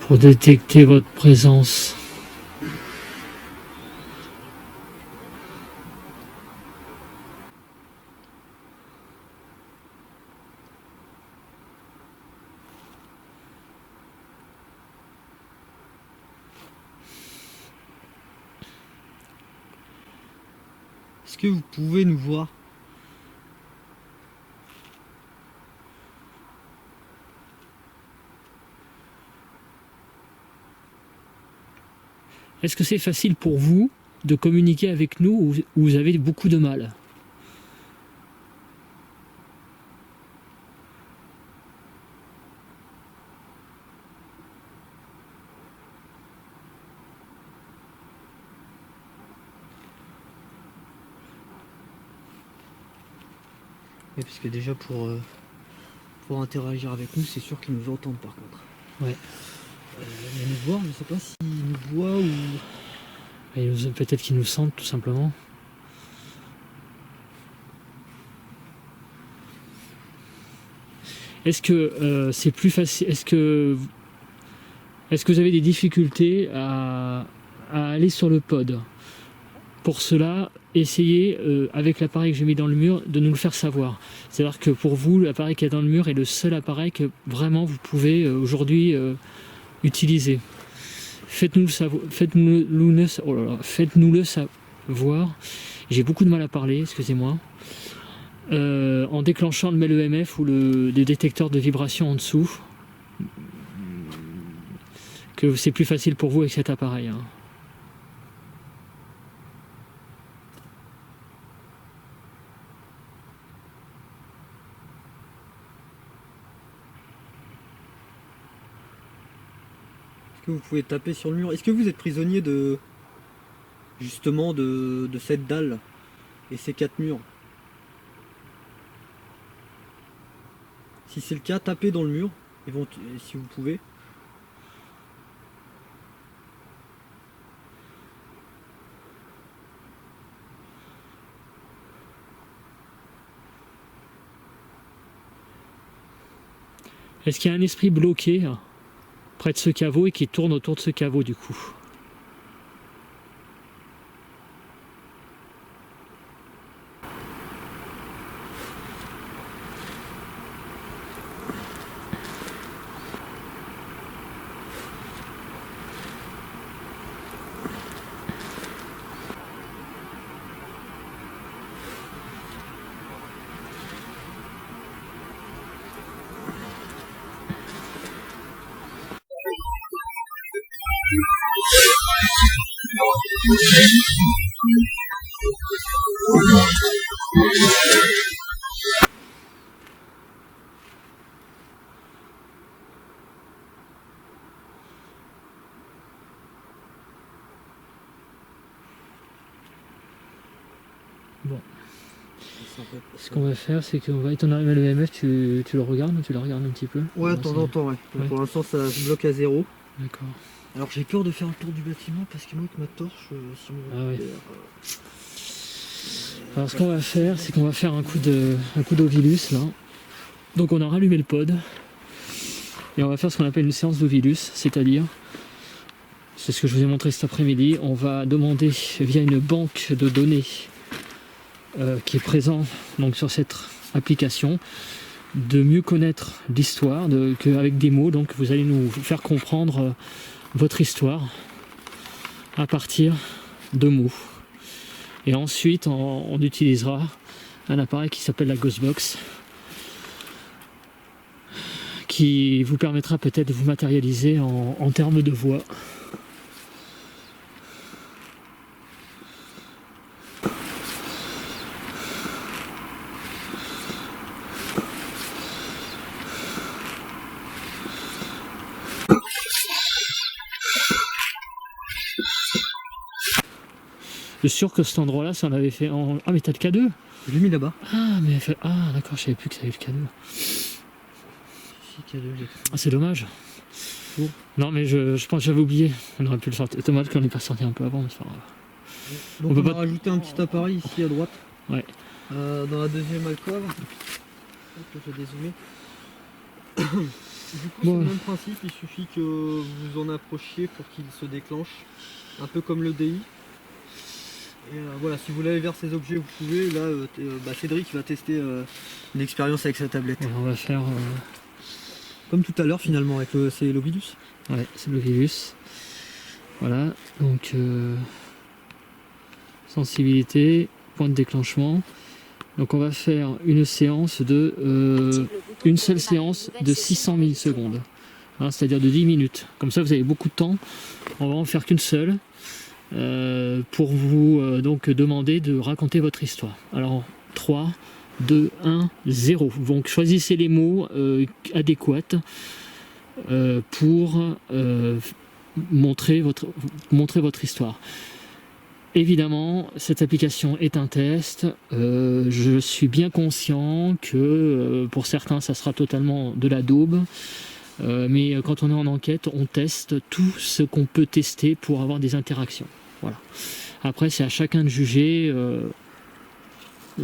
Pour détecter votre présence. Est-ce que vous pouvez nous voir? Est-ce que c'est facile pour vous de communiquer avec nous ou vous avez beaucoup de mal? Oui, parce que déjà pour interagir avec nous, c'est sûr qu'ils nous entendent par contre. Ouais. Mais nous voir, je sais pas s'ils nous voient ou... Peut-être qu'ils nous sentent tout simplement. Est-ce que c'est plus facile? Est-ce que vous avez des difficultés à aller sur le pod? Pour cela, essayez avec l'appareil que j'ai mis dans le mur de nous le faire savoir. C'est-à-dire que pour vous, l'appareil qui est dans le mur est le seul appareil que vraiment vous pouvez aujourd'hui utiliser. Faites-nous le savoir. J'ai beaucoup de mal à parler, excusez-moi. En déclenchant le mail EMF ou le détecteur de vibration en dessous, que c'est plus facile pour vous avec cet appareil. Hein. Vous pouvez taper sur le mur. Est-ce que vous êtes prisonnier de justement de cette dalle et ces 4 murs? Si c'est le cas, tapez dans le mur si vous pouvez. Est-ce qu'il y a un esprit bloqué près de ce caveau et qui tourne autour de ce caveau du coup? Bon. Ce qu'on va faire, c'est qu'on va étonner le EMF, tu le regardes ou tu le regardes un petit peu? Ouais, de temps en temps, ouais. Ouais. Pour l'instant, ça se bloque à 0. D'accord. Alors j'ai peur de faire le tour du bâtiment parce que moi, avec ma torche, si on Ah ouais. récupère, Alors ce qu'on va faire, c'est qu'on va faire un coup d'Ovilus là. Donc on a rallumé le pod et on va faire ce qu'on appelle une séance d'Ovilus, c'est-à-dire, c'est ce que je vous ai montré cet après-midi, on va demander via une banque de données qui est présent donc sur cette application de mieux connaître l'histoire, qu'avec des mots, donc vous allez nous faire comprendre votre histoire à partir de mots. Et ensuite on utilisera un appareil qui s'appelle la Ghostbox, qui vous permettra peut-être de vous matérialiser en termes de voix. Je suis sûr que cet endroit-là, ça en avait fait en... Ah mais t'as le K2? je l'ai mis là-bas. Ah mais ah d'accord, je savais plus que ça avait le K2. Si, K2, j'ai- Ah c'est dommage. Bon. Non mais je pense que j'avais oublié. On aurait pu le sortir. Dommage qu'on n'est pas sorti un peu avant, mais c'est pas grave. Donc On peut on va pas- rajouter un petit appareil ici à droite. Ouais. Dans la deuxième alcôve. Hop, je vais dézoomer. Du coup, c'est Bon. le même principe, il suffit que vous en approchiez pour qu'il se déclenche. Un peu comme le DI. Et voilà, si vous l'avez vers ces objets, vous pouvez. Là, Cédric va tester une expérience avec sa tablette. Ouais, on va faire... Comme tout à l'heure finalement, avec c'est l'Ovilus. Ouais, c'est le virus. Voilà, donc sensibilité, point de déclenchement. Donc on va faire une séance de Active le bouton une pour seule démarrer séance nouvelle de session 600 d'enregistrement. millisecondes. Hein, c'est-à-dire de 10 minutes. Comme ça vous avez beaucoup de temps. On va en faire qu'une seule pour vous donc demander de raconter votre histoire. Alors 3, 2, 1, 0. Donc choisissez les mots adéquats pour montrer votre histoire. Évidemment, cette application est un test. Je suis bien conscient que pour certains, ça sera totalement de la daube. Mais quand on est en enquête, on teste tout ce qu'on peut tester pour avoir des interactions. Voilà. Après, c'est à chacun de juger.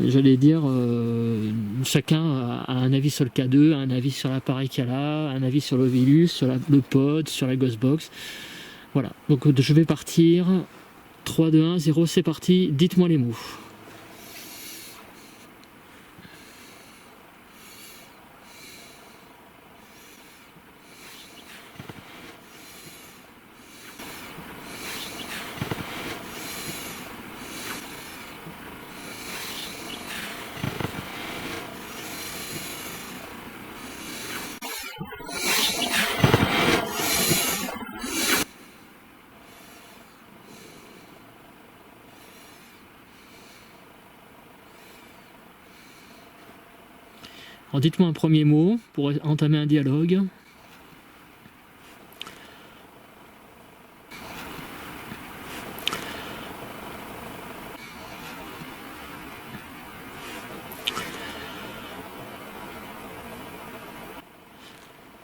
J'allais dire, chacun a un avis sur le K2, un avis sur l'appareil qu'il y a là, un avis sur l'Ovilus, sur le pod, sur la Ghostbox. Voilà. Donc je vais partir. 3, 2, 1, 0, c'est parti. Dites-moi les mots. Alors dites-moi un premier mot pour entamer un dialogue.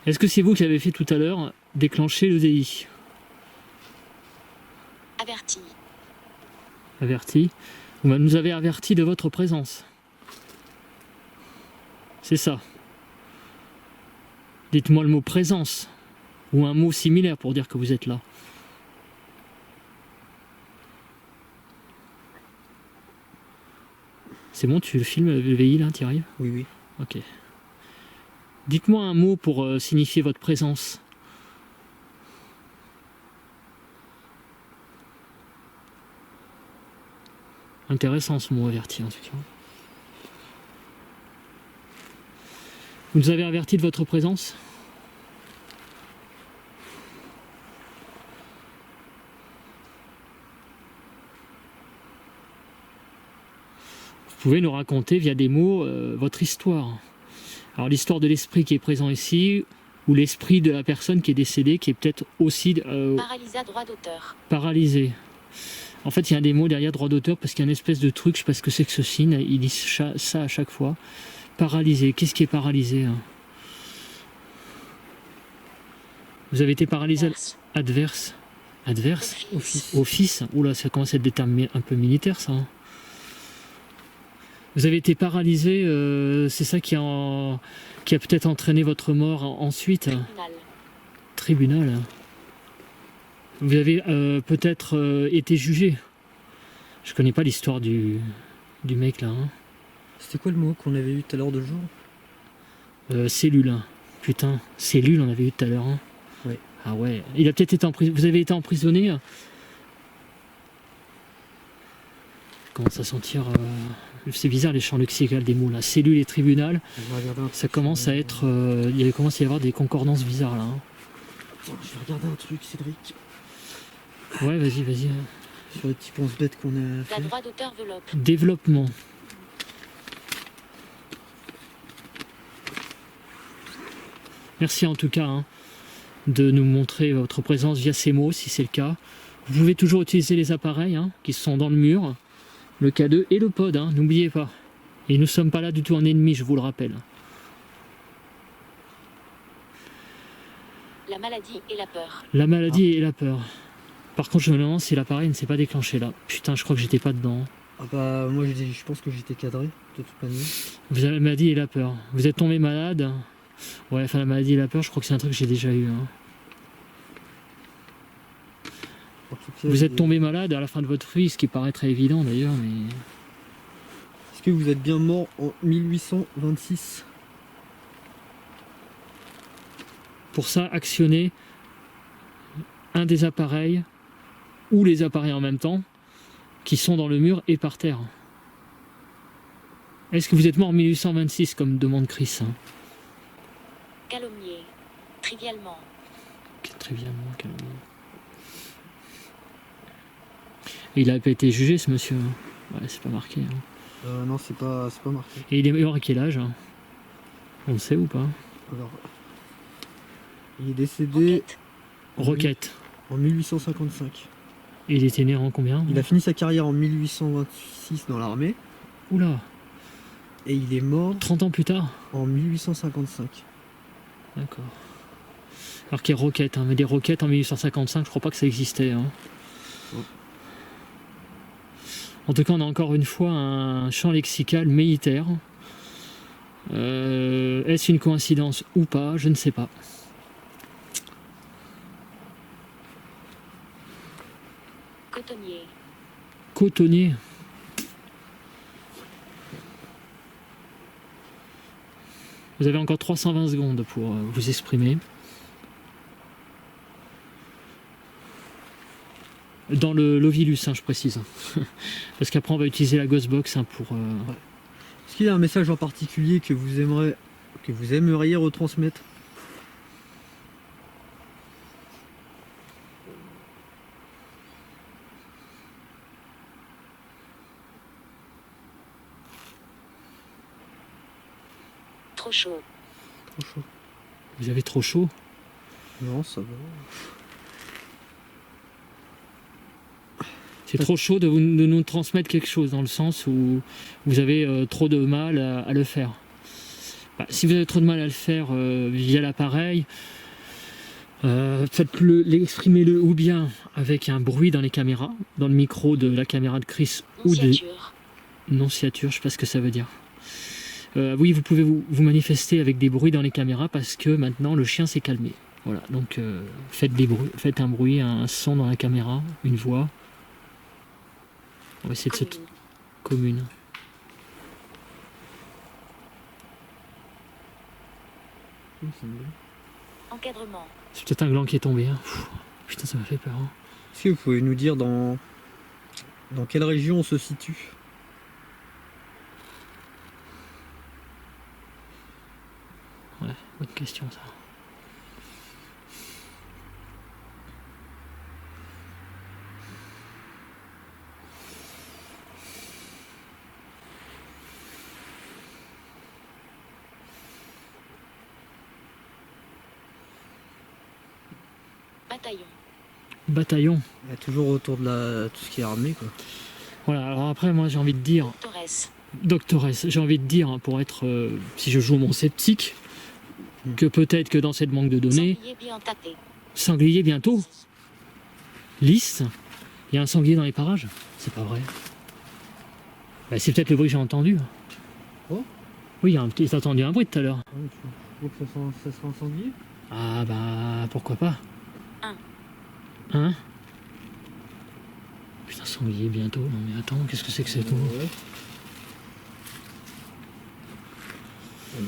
Est-ce que c'est vous qui avez fait tout à l'heure déclencher l'EDI? Averti. Averti. Vous nous avez averti de votre présence. C'est ça. Dites-moi le mot présence. Ou un mot similaire pour dire que vous êtes là. C'est bon, tu filmes le VI là, tu y arrives? Oui, oui. Ok. Dites-moi un mot pour signifier votre présence. Intéressant ce mot averti en tout cas. Vous nous avez averti de votre présence? Vous pouvez nous raconter via des mots votre histoire. Alors l'histoire de l'esprit qui est présent ici, ou l'esprit de la personne qui est décédée, qui est peut-être aussi Paralysé à droit d'auteur. paralysé. En fait, il y a des mots derrière droit d'auteur parce qu'il y a une espèce de truc, je sais pas ce que c'est que ce signe, ils disent ça à chaque fois. Paralysé, qu'est-ce qui est paralysé hein? Vous avez été paralysé Adverse. adverse Office. office. Oula, ça commence à être des termes un peu militaires ça. Hein. Vous avez été paralysé, c'est ça qui a peut-être entraîné votre mort ensuite. Tribunal. Tribunal. Vous avez peut-être été jugé. Je connais pas l'histoire du mec là. Hein. C'était quoi le mot qu'on avait eu tout à l'heure de jour? Cellule. Putain, cellule on avait eu tout à l'heure. Hein. Ouais. Ah ouais. Il a peut-être été emprisonné. Vous avez été emprisonné. Commence à sentir. C'est bizarre les champs lexicaux des mots là. Cellule et tribunal. Ça commence à être. Il commence à y avoir des concordances bizarres là. Hein. Attends, je vais regarder un truc, Cédric. Ouais, vas-y. Sur les petits ponces bêtes qu'on a La fait. droit d'auteur veloppe. Développement. Merci en tout cas hein, de nous montrer votre présence via ces mots si c'est le cas. Vous pouvez toujours utiliser les appareils hein, qui sont dans le mur, le K2 et le pod, hein, n'oubliez pas. Et nous ne sommes pas là du tout en ennemi, je vous le rappelle. La maladie et la peur. La maladie et la peur. Par contre, je me demande si l'appareil ne s'est pas déclenché là. Putain, je crois que j'étais pas dedans. Ah bah moi je pense que j'étais cadré, de toute manière. Vous avez la maladie et la peur. Vous êtes tombé malade. Ouais, enfin la maladie et la peur, je crois que c'est un truc que j'ai déjà eu. Hein. En tout cas, Vous êtes tombé malade à la fin de votre vie, ce qui paraît très évident d'ailleurs, mais... Est-ce que vous êtes bien mort en 1826? Pour ça, actionnez un des appareils, ou les appareils en même temps, qui sont dans le mur et par terre. Est-ce que vous êtes mort en 1826, comme demande Chris hein? Calomnier. Trivialement. Trivialement, calmement. Et il n'a pas été jugé, ce monsieur. Hein. Ouais, c'est pas marqué. Hein. Non, c'est pas marqué. Et il est mort à quel âge hein? On le sait ou pas? Alors, il est décédé Enquête. Roquette. en 1855. Et il était né en combien? Il a fini sa carrière en 1826 dans l'armée Oula, et il est mort 30 ans plus tard? en 1855. D'accord. Alors qu'il y a roquette, hein, mais des roquettes en 1855, je crois pas que ça existait. Hein. Oh. En tout cas, on a encore une fois un champ lexical militaire. Est-ce une coïncidence ou pas? Je ne sais pas. Cotonnier. Cotonnier. Vous avez encore 320 secondes pour vous exprimer. Dans l'Ovilus, hein, je précise. Parce qu'après, on va utiliser la Ghostbox hein, pour... Est-ce qu'il y a un message en particulier que vous aimeriez retransmettre? Trop chaud. Trop chaud. Vous avez trop chaud? Non, ça va. C'est trop chaud de nous transmettre quelque chose, dans le sens où vous avez trop de mal à le faire. Si vous avez trop de mal à le faire via l'appareil, exprimez-le ou bien avec un bruit dans les caméras, dans le micro de la caméra de Chris ou de nonciature, je sais pas ce que ça veut dire. Oui, vous pouvez vous manifester avec des bruits dans les caméras parce que maintenant le chien s'est calmé. Voilà, donc faites un bruit, un son dans la caméra, une voix. On va essayer de se commune. Encadrement. C'est peut-être un gland qui est tombé. Hein. Putain, ça m'a fait peur. Hein. Est-ce que vous pouvez nous dire dans quelle région on se situe? Ouais, bonne question ça. Bataillon. Il y a toujours autour de tout ce qui est armé, quoi. Voilà, alors après moi j'ai envie de dire... Doctoresse, j'ai envie de dire, hein, pour être... si je joue mon sceptique, que peut-être que dans cette banque de données... Sanglier bientôt. Lys. Il y a un sanglier dans les parages. C'est pas vrai. C'est peut-être le bruit que j'ai entendu. Oh. Oui, t'as entendu un bruit tout à l'heure. Tu trouves que ça sera un sanglier? Ah bah pourquoi pas. Hein? Putain, sanglier bientôt. Non mais attends, qu'est-ce que c'est que cette mot? Ouais.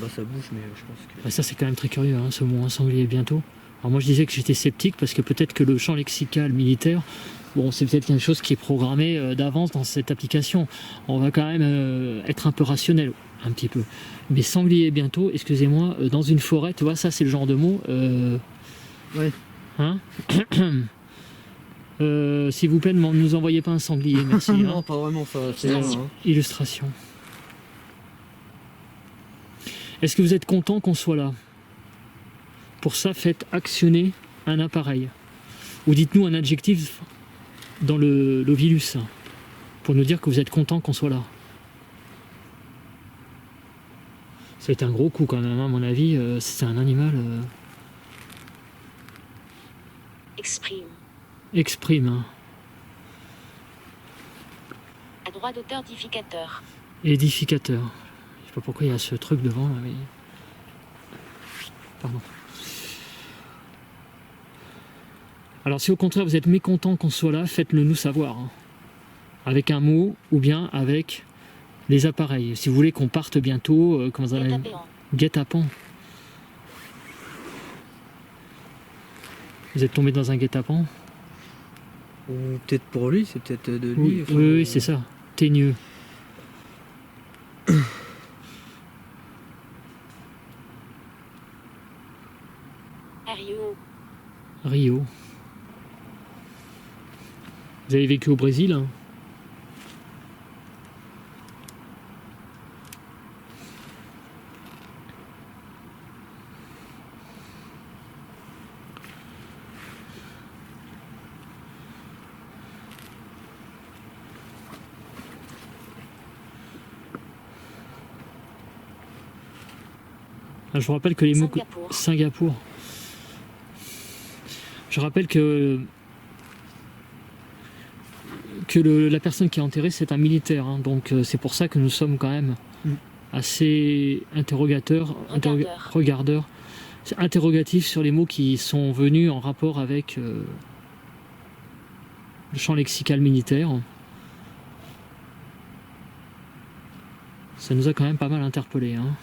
Ça bouge, mais je pense que... Ça c'est quand même très curieux, hein, ce mot, hein, sanglier bientôt. Alors moi je disais que j'étais sceptique parce que peut-être que le champ lexical militaire, bon c'est peut-être quelque chose qui est programmé d'avance dans cette application. On va quand même être un peu rationnel, un petit peu. Mais sanglier bientôt, excusez-moi, dans une forêt, tu vois, ça c'est le genre de mot... Ouais. Hein? S'il vous plaît, ne nous envoyez pas un sanglier, merci. Non, hein. pas vraiment, ça. C'est Illustration. Est-ce que vous êtes content qu'on soit là? Pour ça, faites actionner un appareil. Ou dites-nous un adjectif dans l'Ovilus pour nous dire que vous êtes content qu'on soit là. C'est un gros coup quand même, à mon avis. C'est un animal... Exprime. Hein. À droit d'auteur d'édificateur. Édificateur. Je sais pas pourquoi il y a ce truc devant là, mais... Pardon. Alors si au contraire vous êtes mécontent qu'on soit là, faites-le nous savoir. Hein. Avec un mot ou bien avec les appareils. Si vous voulez qu'on parte bientôt, comment ça s'appelle ? Guet-apens. Vous êtes tombé dans un guet-apens? Ou peut-être pour lui, c'est peut-être de lui. Oui, c'est ça. Teigneux. Rio. Vous avez vécu au Brésil, hein? Je vous rappelle que les mots... Singapour. Je rappelle que la personne qui est enterrée, c'est un militaire. Hein, donc c'est pour ça que nous sommes quand même assez regardeurs, interrogatifs sur les mots qui sont venus en rapport avec le champ lexical militaire. Ça nous a quand même pas mal interpellés. Hein.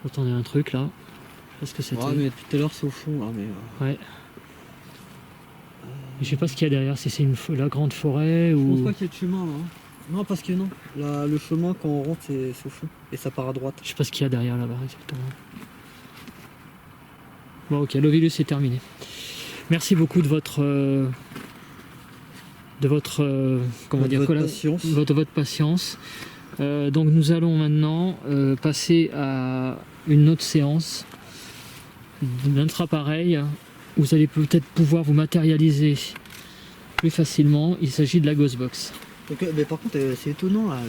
Attendez un truc là. Je sais pas ce que c'était. Ouais, mais depuis tout à l'heure c'est au fond là. Mais ouais. Je sais pas ce qu'il y a derrière, si c'est la grande forêt ou... Je pense pas qu'il y ait de chemin là. Non, parce que non. Là, le chemin quand on rentre c'est au fond. Et ça part à droite. Je sais pas ce qu'il y a derrière là-bas exactement. Bon ok, l'Ovilus est terminé. Merci beaucoup de votre patience. Donc nous allons maintenant passer à une autre séance d'un autre appareil où vous allez peut-être pouvoir vous matérialiser plus facilement. Il s'agit de la Ghostbox. Donc, mais par contre c'est étonnant là.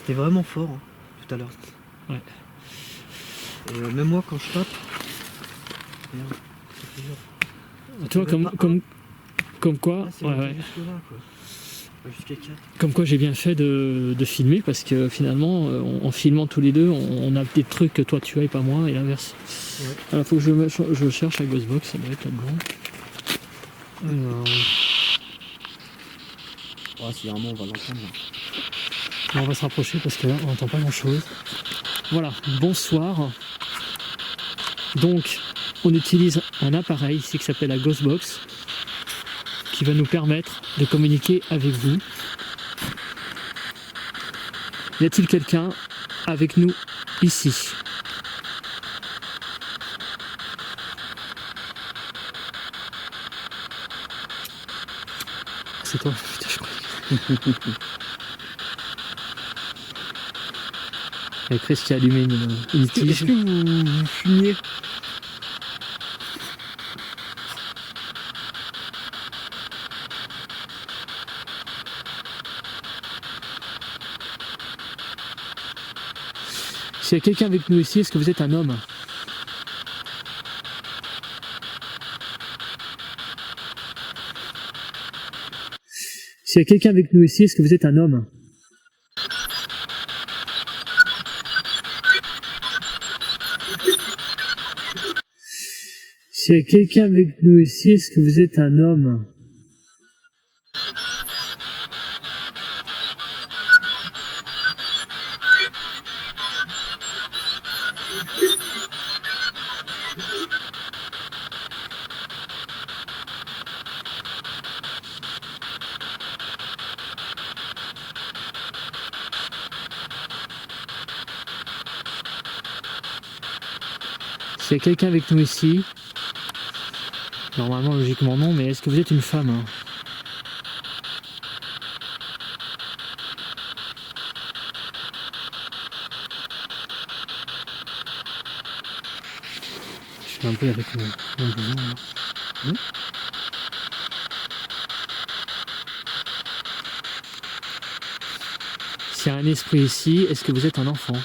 C'était vraiment fort hein, tout à l'heure. Ouais. Et même moi quand je tape. Merde, ça fait dur. Tu vois, comme quoi, Ah, c'est ouais, monté ouais. jusque là, quoi. Pas jusqu'à 4. Comme quoi j'ai bien fait de filmer parce que finalement, en filmant tous les deux, on a des trucs que toi tu as et pas moi et l'inverse. Ouais. Alors faut que je cherche la Ghostbox, ça doit être là-dedans. Oh, si vraiment on va l'entendre. On va se rapprocher parce que là on n'entend pas grand chose. Voilà, bonsoir. Donc on utilise un appareil ici qui s'appelle la Ghostbox qui va nous permettre de communiquer avec vous. Y a-t-il quelqu'un avec nous ici? C'est toi, putain, je crois. Il y a Chris qui a allumé une tige. Est-ce que vous fumiez? S'il y a quelqu'un avec nous ici, est-ce que vous êtes un homme? S'il y a quelqu'un avec nous ici, est-ce que vous êtes un homme? S'il y a quelqu'un avec nous ici, est-ce que vous êtes un homme? S'il y a quelqu'un avec nous ici, normalement, logiquement non, mais est-ce que vous êtes une femme hein? Je suis un peu avec mon bouillon, là. S'il y a un esprit ici, est-ce que vous êtes un enfant?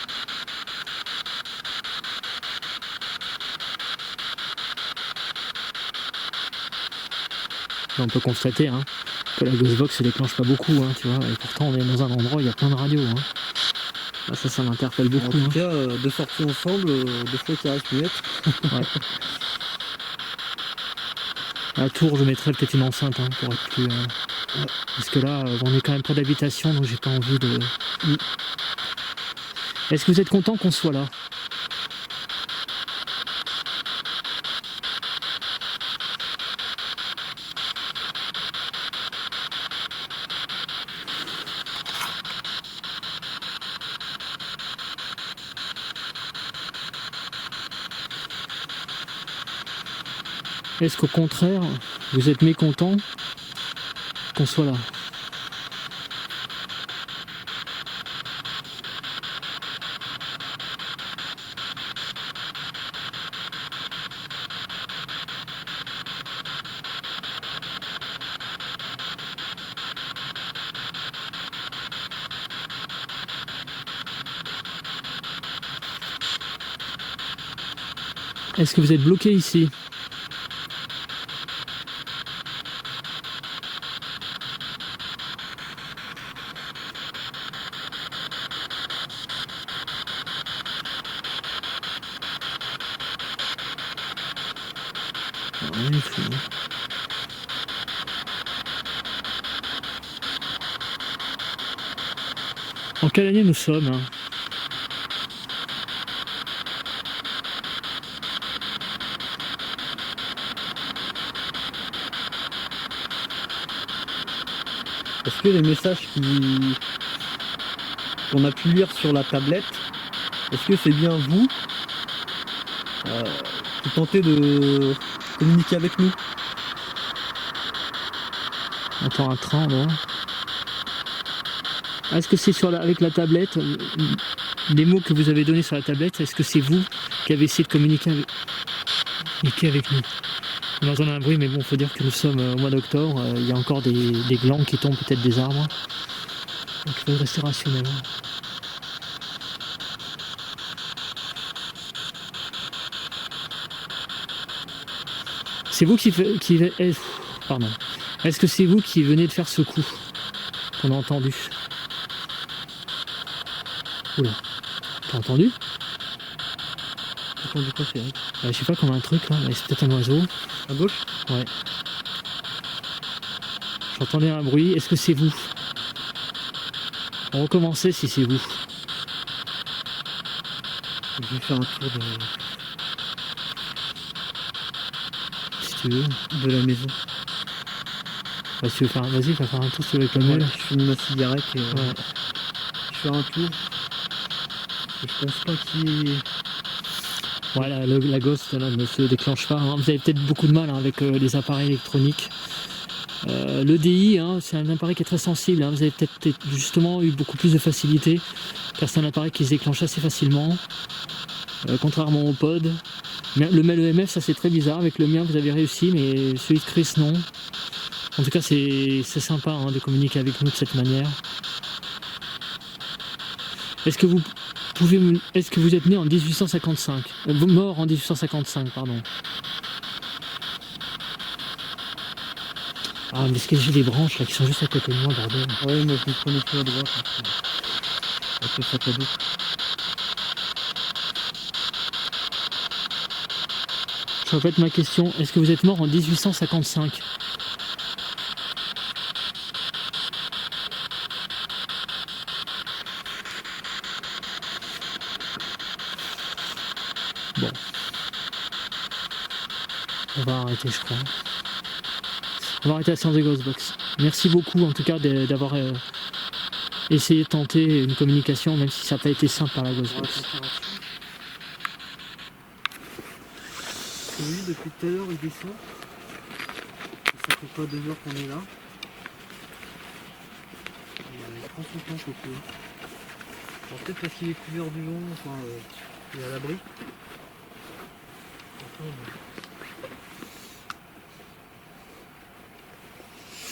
On peut constater hein, que la Ghostbox se déclenche pas beaucoup, hein, tu vois, et pourtant on est dans un endroit où il y a plein de radios. Hein. Ah, ça m'interpelle En beaucoup. tout Hein. cas, deux sorties ensemble, deux fois qui restent muettes. Ouais. À Tours, je mettrais peut-être une enceinte hein, pour être plus. Parce que là, on est quand même près d'habitation, donc j'ai pas envie de. Est-ce que vous êtes content qu'on soit là? Est-ce qu'au contraire, vous êtes mécontent qu'on soit là? Est-ce que vous êtes bloqué ici? Rien du tout. En quelle année nous sommes hein? Est-ce que les messages qu'on a pu lire sur la tablette, est-ce que c'est bien vous qui tentez de communiquer avec nous? On entend un train là. Est-ce que c'est avec la tablette, les mots que vous avez donnés sur la tablette, est-ce que c'est vous qui avez essayé de communiquer avec nous? On entend un bruit, mais bon, il faut dire que nous sommes au mois d'octobre, il y a encore des glands qui tombent, peut-être des arbres. Donc il faut rester rationnel. C'est vous pardon. Est-ce que c'est vous qui venez de faire ce coup qu'on a entendu? Oula. T'as entendu? J'ai entendu quoi, Frédéric? Je sais pas, comme un truc là, mais c'est peut-être un oiseau. À gauche? Ouais. J'entendais un bruit, est-ce que c'est vous? On recommençait si c'est vous. Je vais faire un tour Si tu veux. de la maison. Bah, si tu veux faire vas-y, va faire un tour avec le Ouais, mail. je fume ma cigarette et Ouais. je fais un tour. Et je pense pas qu'il y ait... Voilà, la ghost là, ne se déclenche pas, hein. Vous avez peut-être beaucoup de mal hein, avec les appareils électroniques. Le DI, hein, c'est un appareil qui est très sensible, hein. Vous avez peut-être justement eu beaucoup plus de facilité, car c'est un appareil qui se déclenche assez facilement, contrairement au pod. Mais le mail EMF, ça c'est très bizarre, avec le mien vous avez réussi, mais celui de Chris non. En tout cas c'est sympa hein, de communiquer avec nous de cette manière. Est-ce que est-ce que vous êtes né en 1855 mort en 1855, pardon. Ah, mais est-ce que j'ai des branches là qui sont juste à côté de moi, bordel. Ouais, moi je me prenais plus à droite. Avec le sac à dos. Je répète ma question, est-ce que vous êtes mort en 1855? Bon. On va arrêter, je crois. On va arrêter la séance des Ghostbox. Merci beaucoup en tout cas d'avoir essayé de tenter une communication, même si ça n'a pas été simple par la Ghostbox. Oui, depuis tout à l'heure il descend. Ça fait pas 2 heures qu'on est là. Il prend son temps, Coco. Alors peut-être parce qu'il est couvert du vent, enfin il est à l'abri.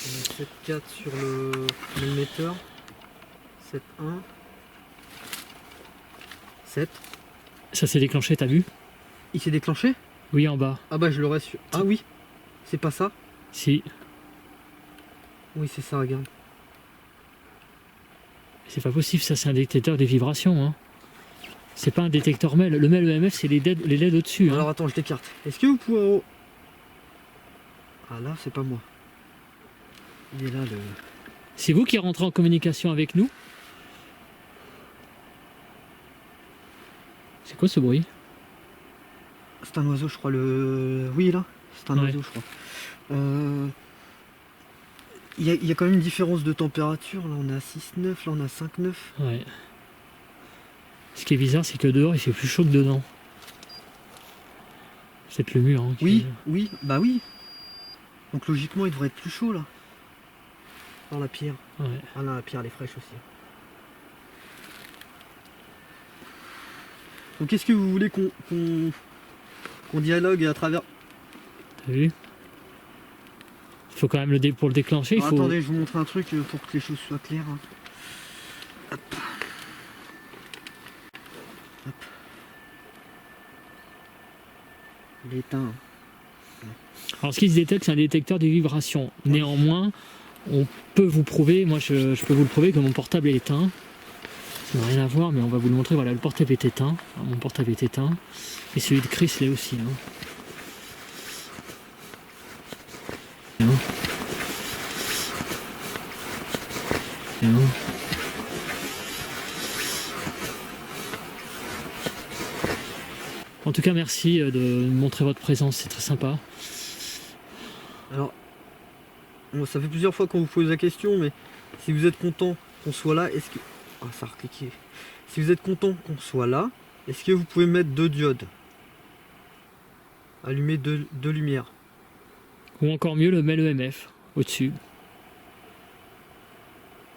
On est 7,4 sur le millimètre. 7,1. 7. Ça s'est déclenché, t'as vu? Il s'est déclenché? Oui, en bas. Ah bah je l'aurais su. Ah oui. C'est pas ça? Si. Oui c'est ça, regarde. C'est pas possible, ça c'est un détecteur des vibrations. Hein. C'est pas un détecteur MEL. Le MEL EMF, c'est les LED au-dessus. Hein. Alors attends, je t'écarte. Est-ce que vous pouvez... Ah là, c'est pas moi. Il est là le... C'est vous qui rentrez en communication avec nous? C'est quoi ce bruit? C'est un oiseau, je crois. Oui, là. C'est un Ouais. oiseau, je crois. Il y a quand même une différence de température. Là, on est à 6,9. Là, on est à 5,9. Ouais. Ce qui est bizarre, c'est que dehors, il fait plus chaud que dedans. C'est peut-être le mur. Hein, Oui, oui, bah oui. Donc logiquement, il devrait être plus chaud, là. Dans la pierre. Ouais. Ah non, la pierre, elle est fraîche aussi. Donc, est-ce que vous voulez qu'on dialogue à travers... T'as vu? Il faut quand même pour le déclencher, il Alors, faut... attendez, je vous montre un truc pour que les choses soient claires. Hein. Hop. Hop. Il est éteint. Alors ce qui se détecte, c'est un détecteur des vibrations. Néanmoins, on peut vous prouver, moi je peux vous le prouver que mon portable est éteint. Ça n'a rien à voir, mais on va vous le montrer. Voilà, le portable est éteint. Alors, mon portable est éteint. Et celui de Chris l'est aussi. Hein. Bien. Bien. En tout cas, merci de montrer votre présence, c'est très sympa. Alors, bon, ça fait plusieurs fois qu'on vous pose la question, mais si vous êtes content qu'on soit là, est-ce que... Ah, ça a recliqué. Si vous êtes content qu'on soit là, est-ce que vous pouvez mettre 2 diodes? Allumer 2 lumières. Ou encore mieux, le MEL EMF au-dessus.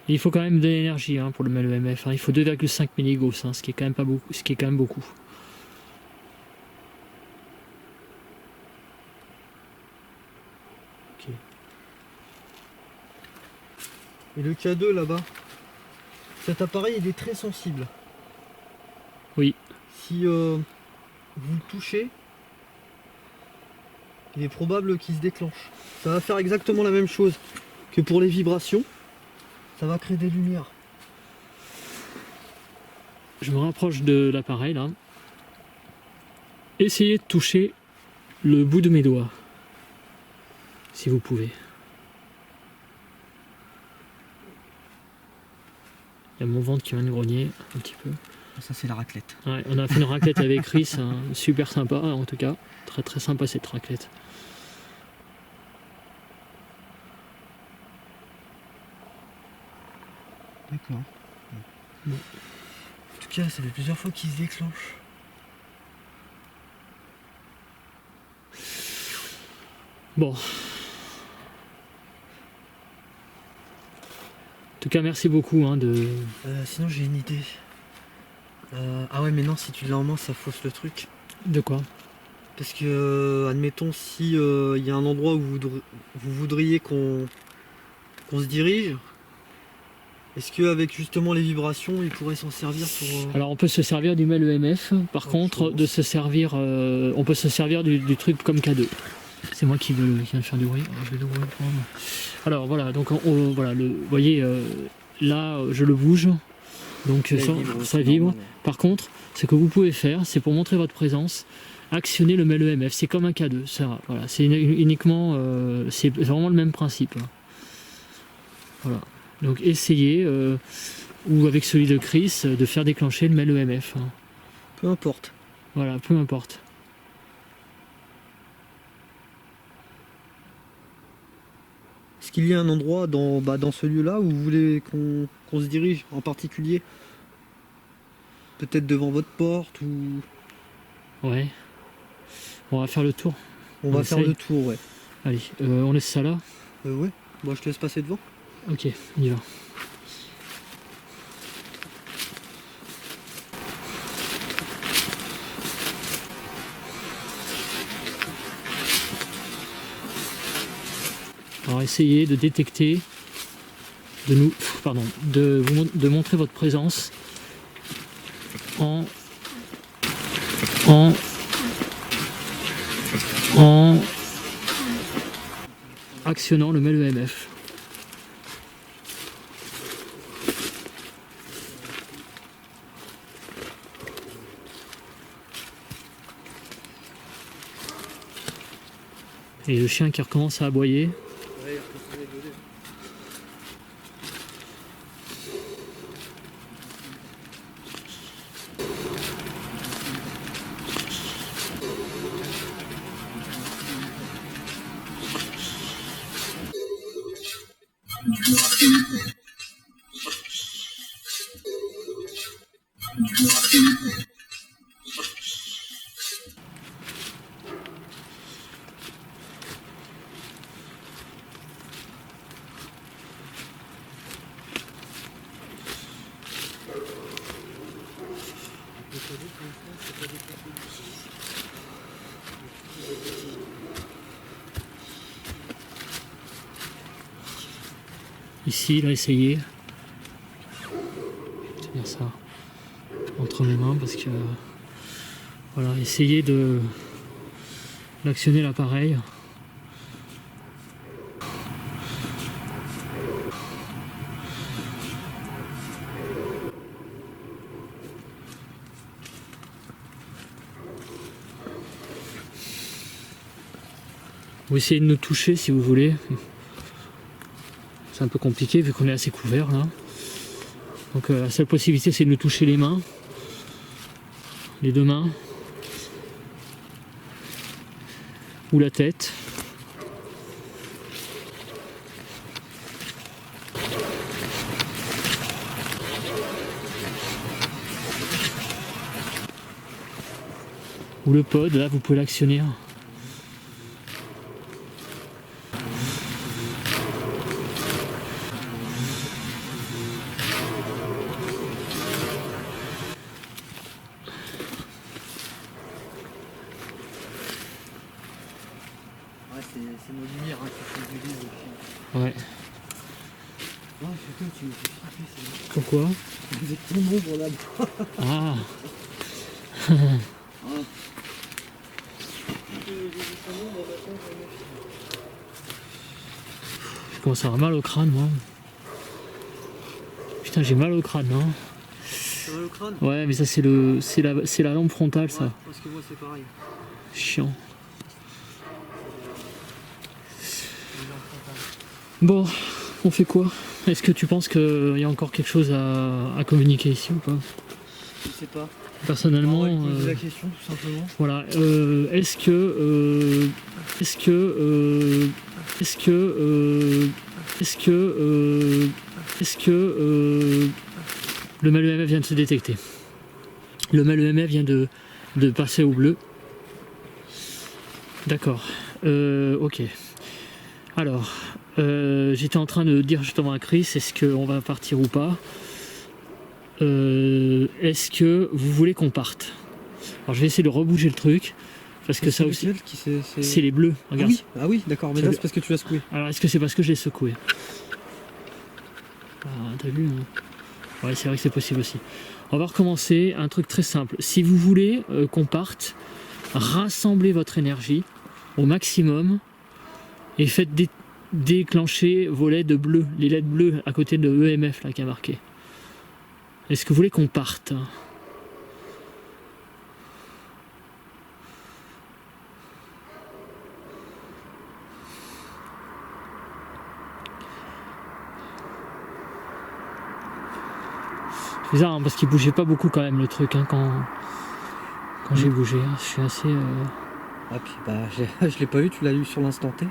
Il faut quand même de l'énergie hein, pour le MEL EMF. Hein. Il faut 2,5 milligauss, hein, ce qui est quand même pas beaucoup, ce qui est quand même beaucoup. Ok. Et le K2 là-bas, cet appareil il est très sensible. Oui. Si vous le touchez, il est probable qu'il se déclenche. Ça va faire exactement la même chose que pour les vibrations. Ça va créer des lumières. Je me rapproche de l'appareil là. Essayez de toucher le bout de mes doigts, si vous pouvez. Il y a mon ventre qui vient de grogner un petit peu. Ça c'est la raclette. Ouais, on a fait une raclette avec Chris, hein, super sympa en tout cas. Très très sympa cette raclette. D'accord. Bon. En tout cas, ça fait plusieurs fois qu'il se déclenche. Bon. En tout cas, merci beaucoup hein, de... Sinon j'ai une idée. Ah ouais mais non, si tu l'as en main ça fausse le truc. De quoi? Parce que admettons si il y a un endroit où vous voudriez qu'on se dirige, est-ce qu'avec justement les vibrations il pourrait s'en servir pour... Alors on peut se servir du mail EMF, par contre de se servir, on peut se servir du truc comme cadeau. C'est moi qui viens de faire du bruit. Je vais l'ouvrir pour moi. Alors voilà, donc voilà, vous voyez là je le bouge, donc ça vibre. Par contre, ce que vous pouvez faire, c'est pour montrer votre présence, actionner le mail EMF. C'est comme un cadeau. Voilà, c'est uniquement, c'est vraiment le même principe. Voilà. Donc essayez, ou avec celui de Chris, de faire déclencher le mail EMF. Peu importe. Voilà, peu importe. Est-ce qu'il y a un endroit dans ce lieu-là où vous voulez qu'on se dirige en particulier? Peut-être devant votre porte ou... Ouais. On va faire le tour. On va faire le tour, ouais. Allez, on laisse ça là? Ouais. Bon, je te laisse passer devant. Ok, on y va. Alors essayez de détecter, de montrer votre présence en actionnant le mail EMF. Et le chien qui recommence à aboyer. Ici, il a essayé. Je vais tenir ça entre mes mains parce que voilà, essayer de d'actionner l'appareil. Vous essayez de nous toucher si vous voulez. C'est un peu compliqué vu qu'on est assez couvert là. Donc la seule possibilité c'est de nous toucher les mains. Les deux mains. Ou la tête. Ou le pod, là vous pouvez l'actionner. C'est nos lumières hein, qui font du livre. Ouais. Oh, putain, tu me fais frapper, c'est... Pourquoi? Vous êtes ton ombre là-bas. Ah. Je commence à avoir mal au crâne, moi. Putain, j'ai mal au crâne, hein. T'as mal au crâne? Ouais, mais ça, c'est la lampe frontale, ça. Ouais, parce que moi c'est pareil. Chiant. Bon, on fait quoi? Est-ce que tu penses qu'il y a encore quelque chose à communiquer ici ou pas? Je sais pas. Personnellement, On va lui poser la question tout simplement. voilà. Est-ce que le mal EMF vient de se détecter? Le mal EMF vient de passer au bleu. Ok. Alors, j'étais en train de dire justement à Chris, est-ce qu'on va partir ou pas? Est-ce que vous voulez qu'on parte? Alors je vais essayer de rebouger le truc, parce que ça aussi, c'est les bleus, Ah regarde. oui, ah oui, d'accord, mais là c'est parce que tu l'as secoué. Alors est-ce que c'est parce que je l'ai secoué? Ah, t'as vu, hein? Ouais, c'est vrai que c'est possible aussi. On va recommencer un truc très simple. Si vous voulez qu'on parte, rassemblez votre énergie au maximum et faites déclencher vos LED bleus, les LED bleus à côté de EMF là qui a marqué. Est-ce que vous voulez qu'on parte? C'est bizarre hein, parce qu'il bougeait pas beaucoup quand même le truc hein, quand j'ai bougé. Hein. Je suis assez... Ah puis bah je l'ai pas vu, tu l'as lu sur l'instant T.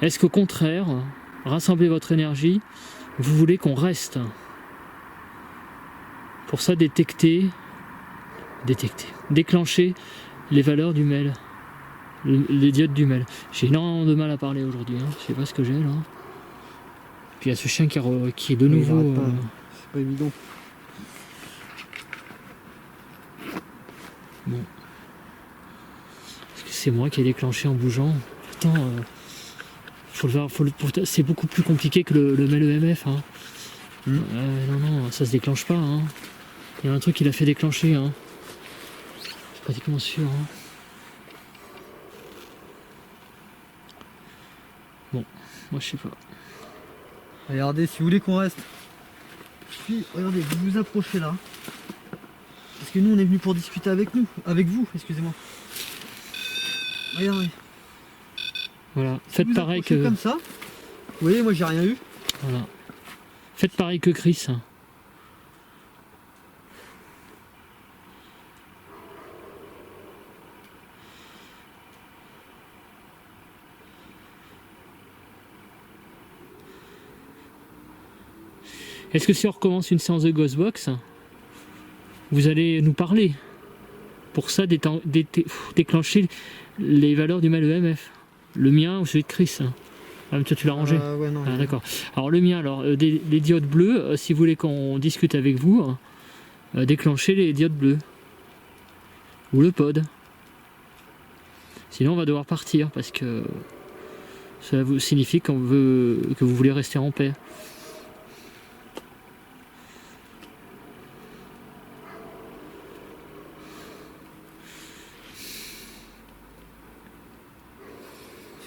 Est-ce qu'au contraire, rassemblez votre énergie, vous voulez qu'on reste? Pour ça, déclencher les valeurs du mail, les diodes du mail. J'ai énormément de mal à parler aujourd'hui, hein. Je sais pas ce que j'ai là. Puis il y a ce chien qui est de nouveau... C'est pas évident. Bon. Est-ce que c'est moi qui ai déclenché en bougeant? Putain, c'est beaucoup plus compliqué que le mail EMF. Hein. Non, ça se déclenche pas. Hein. Il y a un truc qui l'a fait déclencher. Hein. Je suis pratiquement sûr. Hein. Bon, moi je sais pas. Regardez, si vous voulez qu'on reste. Regardez, vous vous approchez là. Parce que nous on est venu pour discuter avec vous, excusez-moi. Regardez. Voilà, Si faites vous pareil approchez que... comme ça. Vous voyez, moi j'ai rien eu. Voilà. Faites pareil que Chris. Est-ce que si on recommence une séance de Ghostbox, vous allez nous parler? Pour ça, déclencher les valeurs du mal EMF. Le mien ou celui de Chris? Ah, mais toi tu l'as rangé? Ouais, non. Ah, d'accord. Alors le mien, les diodes bleues, si vous voulez qu'on discute avec vous, déclenchez les diodes bleues. Ou le pod. Sinon on va devoir partir parce que cela vous signifie que vous voulez rester en paix.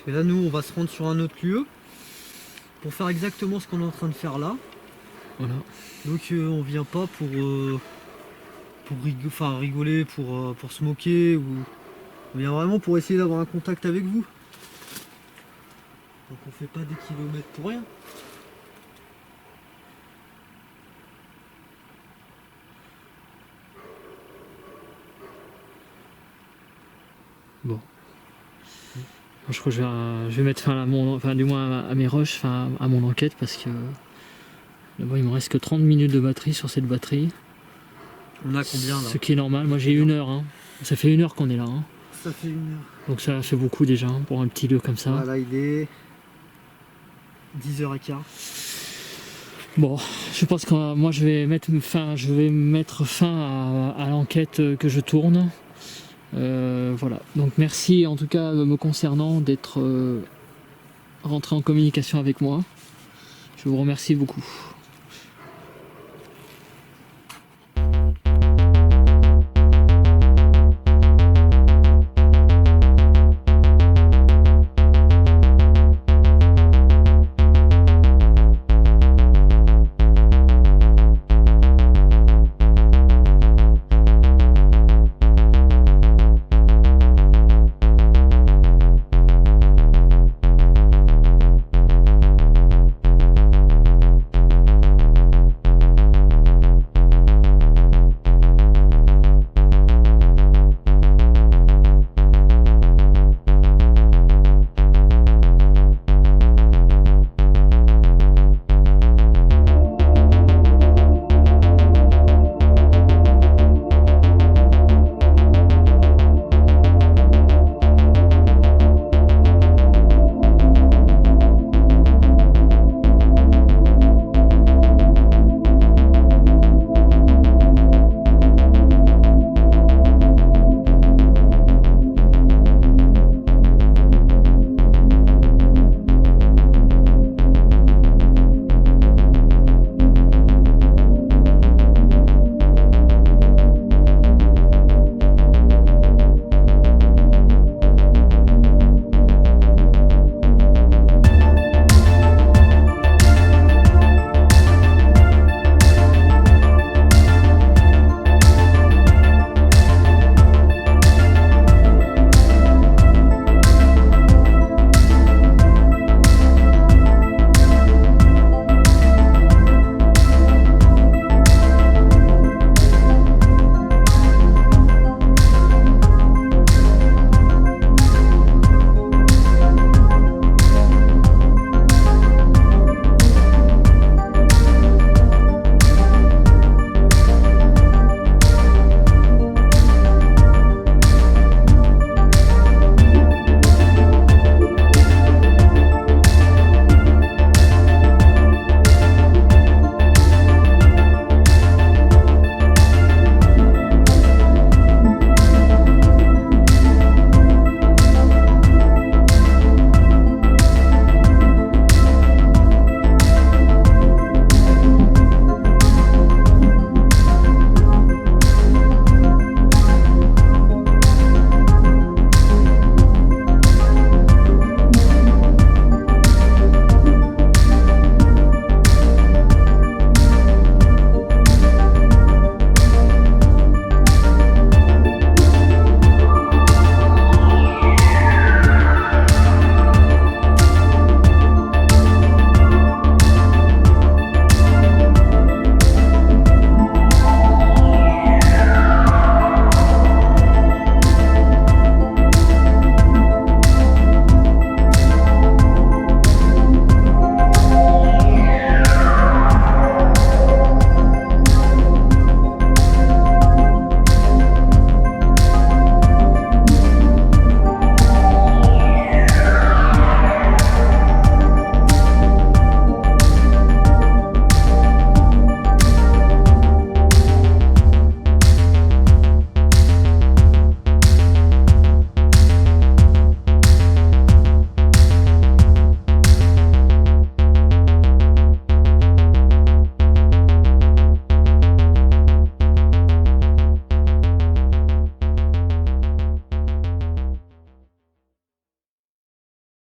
Et là, nous, on va se rendre sur un autre lieu pour faire exactement ce qu'on est en train de faire là. Voilà. Donc, on vient pas pour rigoler, pour se moquer. On vient vraiment pour essayer d'avoir un contact avec vous. Donc, on fait pas des kilomètres pour rien. Bon. Je crois que je vais mettre fin à du moins à mes rushs, à mon enquête parce que là-bas il me reste que 30 minutes de batterie sur cette batterie. On a combien là? Ce qui est normal, moi j'ai 1 heure. Hein. Ça fait 1 heure qu'on est là. Hein. Ça fait 1 heure. Donc ça fait beaucoup déjà hein, pour un petit lieu comme ça. Voilà, il est 10h15. Bon, je pense que moi je vais mettre fin à l'enquête que je tourne. Voilà, donc merci en tout cas me concernant d'être rentré en communication avec moi. Je vous remercie beaucoup.